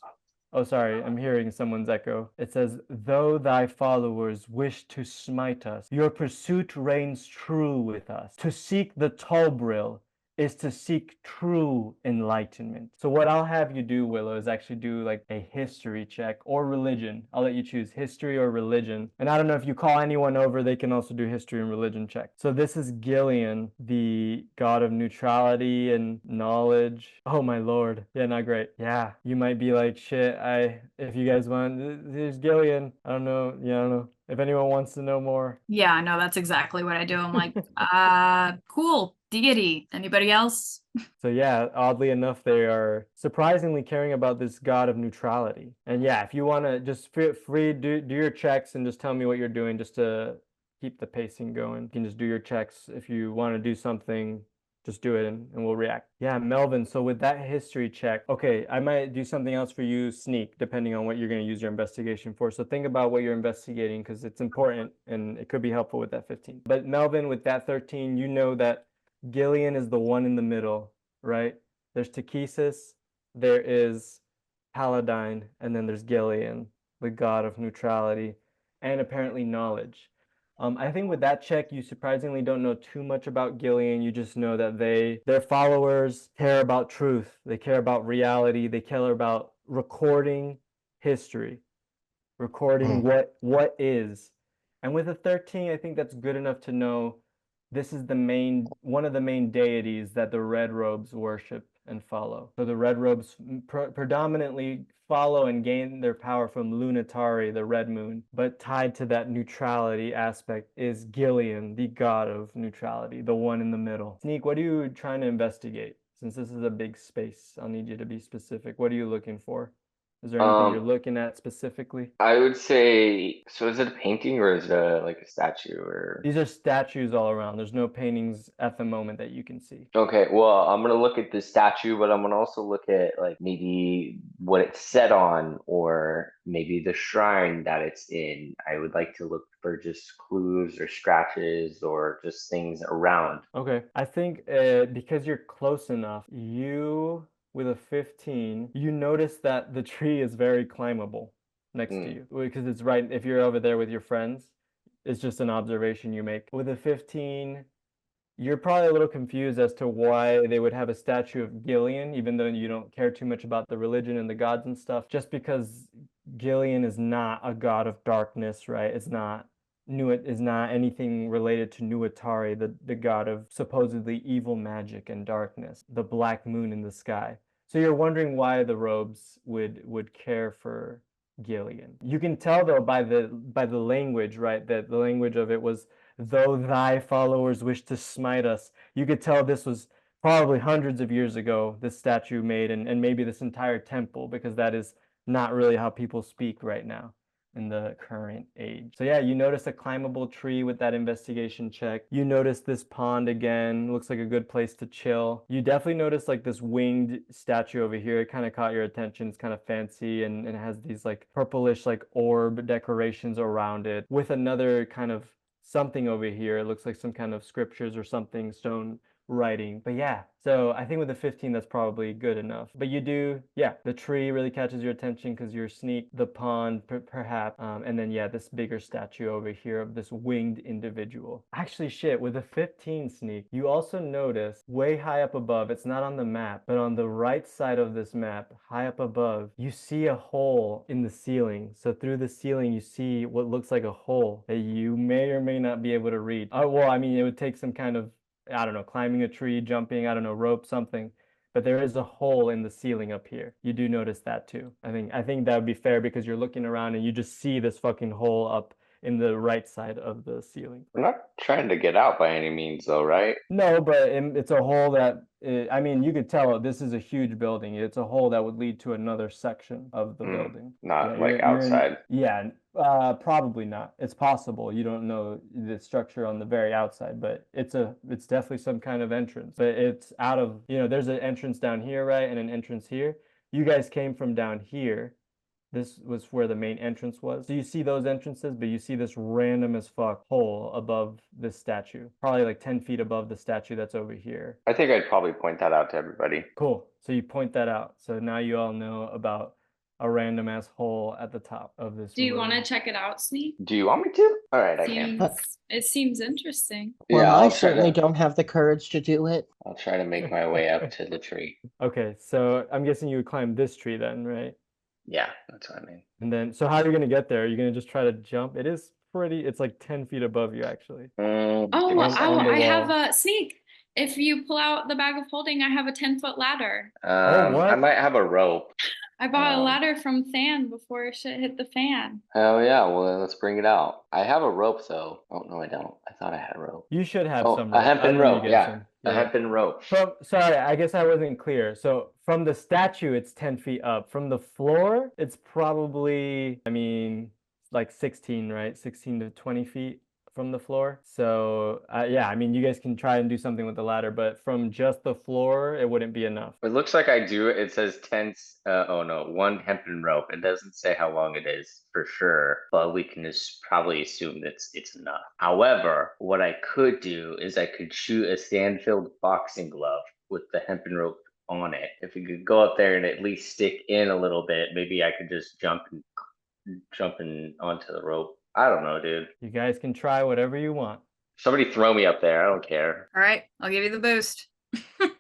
oh, sorry, I'm hearing someone's echo. It says, though thy followers wish to smite us, your pursuit reigns true with us. To seek the Tolbril is to seek true enlightenment. So what I'll have you do, Willow, is actually do like a history check or religion. I'll let you choose history or religion. And I don't know if you call anyone over, they can also do history and religion check. So this is Gillian, the god of neutrality and knowledge. Oh my lord. Yeah, not great. Yeah, you might be like, shit, if you guys want, there's Gillian. I don't know. Yeah, I don't know. If anyone wants to know more. Yeah, no, that's exactly what I do. I'm like, cool, deity. Anybody else? So yeah, oddly enough, they are surprisingly caring about this god of neutrality. And yeah, if you want to just feel free, do your checks and just tell me what you're doing just to keep the pacing going. You can just do your checks. If you want to do something, just do it and we'll react. Yeah, Melvin, so with that history check, okay, I might do something else for you, Sneak, depending on what you're going to use your investigation for. So think about what you're investigating because it's important and it could be helpful with that 15. But Melvin, with that 13, you know that Gillian is the one in the middle, right? There's Takesis, there is Paladine, and then there's Gillian, the god of neutrality, and apparently knowledge. I think with that check, you surprisingly don't know too much about Gillian. You just know that their followers care about truth. They care about reality. They care about recording history, recording what is. And with a 13, I think that's good enough to know this is one of the main deities that the Red Robes worship and follow. So the Red Robes predominantly follow and gain their power from Lunatari, the Red Moon, but tied to that neutrality aspect is Gillian, the god of neutrality, the one in the middle. Sneak, what are you trying to investigate? Since this is a big space, I'll need you to be specific. What are you looking for? Is there anything you're looking at specifically? I would say, so is it a painting or is it like a statue or? These are statues all around. There's no paintings at the moment that you can see. Okay, well, I'm gonna look at the statue, but I'm gonna also look at like maybe what it's set on or maybe the shrine that it's in. I would like to look for just clues or scratches or just things around. Okay. I think because you're close enough, with a 15, you notice that the tree is very climbable next to you because it's right, if you're over there with your friends, it's just an observation you make. With a 15, you're probably a little confused as to why they would have a statue of Gillian, even though you don't care too much about the religion and the gods and stuff, just because Gillian is not a god of darkness, right? It's not anything related to Nuatari, the god of supposedly evil magic and darkness, the black moon in the sky. So you're wondering why the robes would care for Gillian. You can tell though by the language, right? That the language of it was, though thy followers wish to smite us. You could tell this was probably hundreds of years ago, this statue made, and maybe this entire temple, because that is not really how people speak right now in the current age. So yeah, you notice a climbable tree with that investigation check. You notice this pond again, looks like a good place to chill. You definitely notice like this winged statue over here. It kind of caught your attention. It's kind of fancy and it has these like purplish like orb decorations around it with another kind of something over here. It looks like some kind of scriptures or something, stone writing. But yeah, so I think with the 15, that's probably good enough. But you do, yeah, the tree really catches your attention because you're Sneak, the pond perhaps, and then yeah, this bigger statue over here of this winged individual. Actually, shit, with the 15 Sneak, you also notice way high up above, it's not on the map, but on the right side of this map, high up above, you see a hole in the ceiling. So through the ceiling, you see what looks like a hole that you may or may not be able to read. Oh, well, I mean, it would take some kind of, I don't know, climbing a tree, jumping, I don't know, rope, something. But there is a hole in the ceiling up here. You do notice that too. I think that would be fair because you're looking around and you just see this fucking hole up in the right side of the ceiling. We're not trying to get out by any means though, right? No, but it's a hole that, I mean, you could tell this is a huge building. It's a hole that would lead to another section of the building. Not like outside. Yeah, probably not. It's possible. You don't know the structure on the very outside, but it's definitely some kind of entrance. But it's out of, there's an entrance down here, right? And an entrance here. You guys came from down here. This was where the main entrance was. So you see those entrances, but you see this random as fuck hole above this statue. Probably like 10 feet above the statue that's over here. I think I'd probably point that out to everybody. Cool. So you point that out. So now you all know about a random ass hole at the top of this. Do you want to check it out, Sneak? Do you want me to? All right, I can. It seems interesting. Well, Yeah, I certainly don't have the courage to do it. I'll try to make my way up to the tree. Okay, so I'm guessing you would climb this tree then, right? Yeah, that's what I mean. And then, so how are you going to get there? Are you going to just try to jump? It's like 10 feet above you, actually. I have a Sneak. If you pull out the bag of holding, I have a 10-foot ladder. What? I might have a rope. I bought a ladder from Than before shit hit the fan. Oh yeah, well then let's bring it out. I have a rope though. Oh no, I don't. I thought I had a rope. You should have some rope. A hempen rope, yeah. Some. A hempen rope. Sorry, I guess I wasn't clear. So from the statue, it's 10 feet up. From the floor, it's probably, like 16, right? 16 to 20 feet from the floor. So yeah, you guys can try and do something with the ladder, but from just the floor, it wouldn't be enough. It looks like I do. It says 1 hempen rope. It doesn't say how long it is for sure, but we can just probably assume that it's enough. However, what I could do is I could shoot a sand-filled boxing glove with the hempen rope on it. If we could go up there and at least stick in a little bit, maybe I could just jump in onto the rope I don't know, dude. You guys can try whatever you want. Somebody throw me up there. I don't care. All right, I'll give you the boost.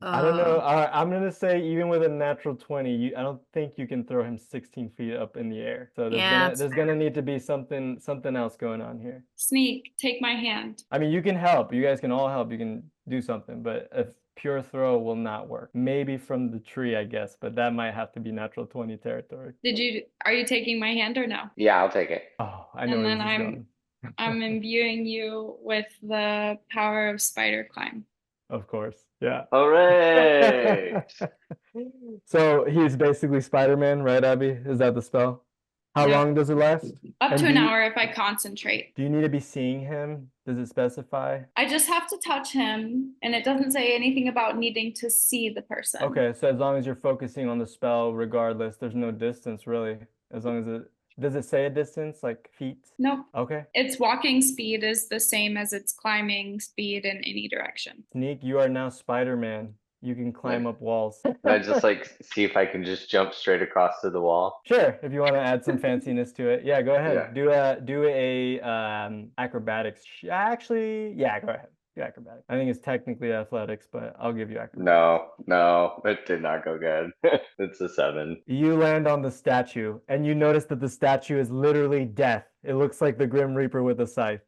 I don't know. Uh, I'm gonna say even with a natural 20, I don't think you can throw him 16 feet up in the air. So Yeah, it's there's gonna need to be something else going on here. Sneak, take my hand. I mean, you can help. You guys can all help. You can do something, but a pure throw will not work. Maybe from the tree, I guess, but that might have to be natural 20 territory. Are you taking my hand or no? Yeah, I'll take it. Oh, I know And where then this is going. I'm imbuing you with the power of spider climb. Of course. Yeah. Hooray! So he's basically Spider-Man, right, Abby? Is that the spell? How Yeah. long does it last? Up And to do an you- hour if I concentrate. Do you need to be seeing him? Does it specify? I just have to touch him, and it doesn't say anything about needing to see the person. Okay, so as long as you're focusing on the spell, regardless, there's no distance really. As long as does it say a distance, like feet? Nope. Okay. Its walking speed is the same as its climbing speed in any direction. Sneak, you are now Spider-Man. You can climb up walls. Can I just like see if I can just jump straight across to the wall? Sure, if you want to add some fanciness to it. Yeah, go ahead. Yeah. Do a acrobatics. Actually, yeah, go ahead. Do acrobatics. I think it's technically athletics, but I'll give you acrobatics. No, it did not go good. It's a 7. You land on the statue, and you notice that the statue is literally death. It looks like the Grim Reaper with a scythe.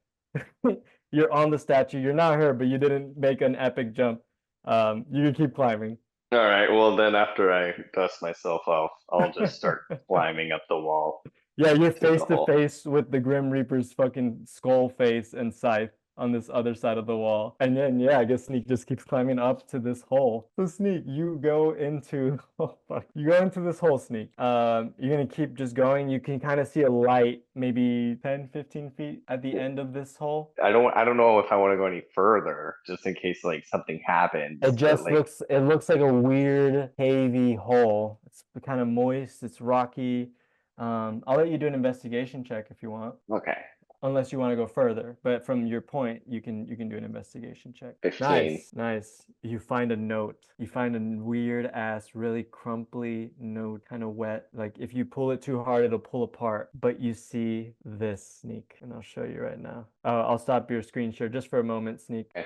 You're on the statue. You're not hurt, but you didn't make an epic jump. You can keep climbing. All right, well then after I dust myself off, I'll just start climbing up the wall. Yeah, you're To the face to hole. face with the Grim Reaper's fucking skull face and scythe on this other side of the wall. And then, yeah, I guess Sneak just keeps climbing up to this hole. So Sneak, you go into, oh fuck, you go into this hole, Sneak. You're gonna keep just going. You can kind of see a light, maybe 10, 15 feet at the end of this hole. I don't know if I want to go any further, just in case like something happens. It but, just like, looks like a weird, cavey hole. It's kind of moist, it's rocky. I'll let you do an investigation check if you want. okay. Unless you want to go further, but from your point, you can do an investigation check. 15. Nice. You find a note. You find a weird ass, really crumply note, kind of wet. Like if you pull it too hard, it'll pull apart. But you see this, Sneak, and I'll show you right now. I'll stop your screen share just for a moment, Sneak. Okay,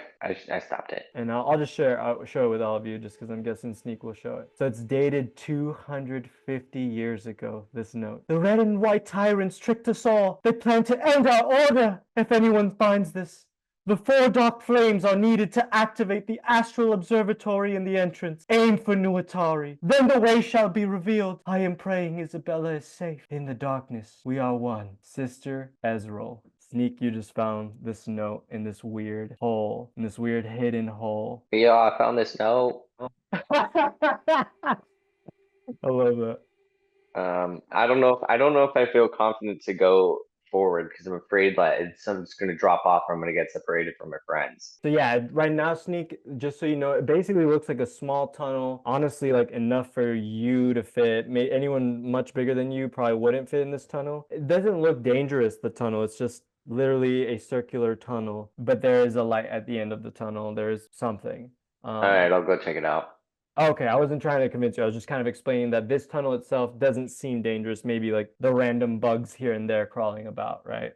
I stopped it. And I'll just I'll show it with all of you just because I'm guessing Sneak will show it. So it's dated 250 years ago, this note. The red and white tyrants tricked us all. They plan to end our order. If anyone finds this, the 4 dark flames are needed to activate the astral observatory in the entrance. Aim for Nuatari. Then the way shall be revealed. I am praying Isabella is safe. In the darkness, we are one. Sister Errol. Sneak, you just found this note in this weird hole, in this weird hidden hole. Yeah, I found this note. I love that. I don't know if I feel confident to go forward because I'm afraid that something's gonna drop off or I'm gonna get separated from my friends. So yeah, right now, Sneak, just so you know, it basically looks like a small tunnel. Honestly, like enough for you to fit. Anyone much bigger than you probably wouldn't fit in this tunnel. It doesn't look dangerous, the tunnel. It's just literally a circular tunnel, but there is a light at the end of the tunnel. There's something. All right, I'll go check it out. Okay, I wasn't trying to convince you. I was just kind of explaining that this tunnel itself doesn't seem dangerous. Maybe like the random bugs here and there crawling about, right?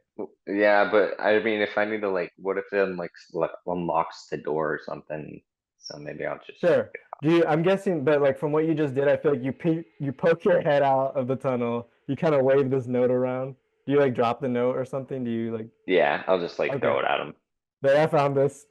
Yeah, but I mean, if I need to like, what if it unlocks the door or something? So maybe I'll just Sure. I'm guessing, but like from what you just did, I feel like you poke your head out of the tunnel. You kind of wave this note around. Do you like drop the note or something? Do you like? Yeah, I'll just like throw it at him. But I found this.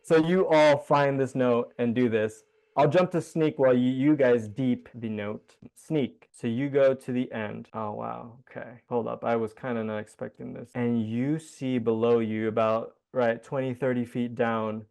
So you all find this note and do this. I'll jump to Sneak while you guys deep the note. Sneak. So you go to the end. Oh, wow. Okay. Hold up. I was kind of not expecting this. And you see below you about, 20, 30 feet down,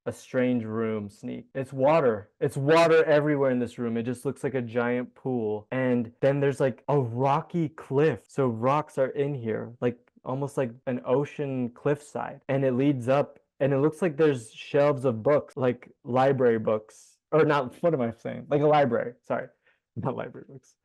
a strange room, Sneak. It's water. It's water everywhere in this room. It just looks like a giant pool. And then there's like a rocky cliff. So rocks are in here, like almost like an ocean cliffside. And it leads up and it looks like there's shelves of books, like library books. Or not, what am I saying? Like a library, sorry, not library books.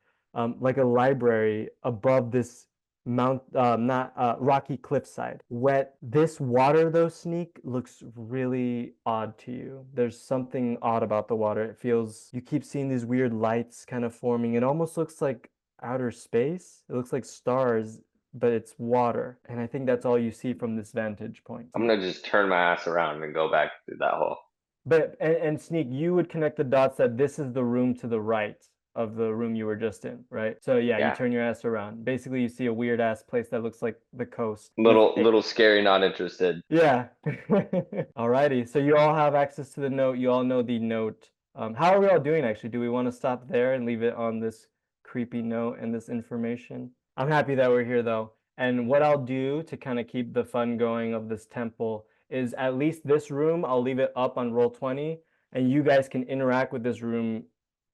Like a library above this rocky cliffside. Wet. This water though, Sneak, looks really odd to you. There's something odd about the water. It feels, you keep seeing these weird lights kind of forming. It almost looks like outer space. It looks like stars but it's water. And I think that's all you see from this vantage point. I'm gonna just turn my ass around and go back through that hole. But and Sneak, you would connect the dots that this is the room to the right of the room you were just in, right? So yeah, Yeah. you turn your ass around. Basically, you see a weird ass place that looks like the coast. Little scary, not interested. Yeah. Alrighty. So you all have access to the note. You all know the note. How are we all doing actually? Do we want to stop there and leave it on this creepy note and this information? I'm happy that we're here though. And what I'll do to kind of keep the fun going of this temple is at least this room, I'll leave it up on Roll20, and you guys can interact with this room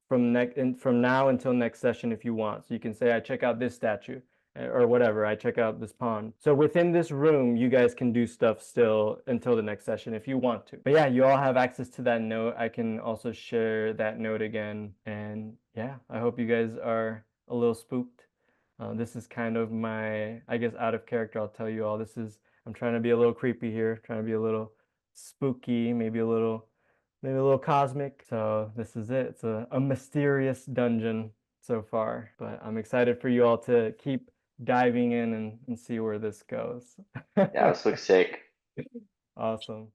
from now until next session if you want. So you can say, I check out this statue or whatever, I check out this pond. So within this room, you guys can do stuff still until the next session if you want to. But yeah, you all have access to that note. I can also share that note again. And yeah, I hope you guys are a little spooked. This is kind of my, I guess, out of character. I'll tell you all, I'm trying to be a little creepy here, trying to be a little spooky, maybe a little cosmic. So this is it. It's a mysterious dungeon so far, but I'm excited for you all to keep diving in and see where this goes. Yeah, this looks sick. Awesome.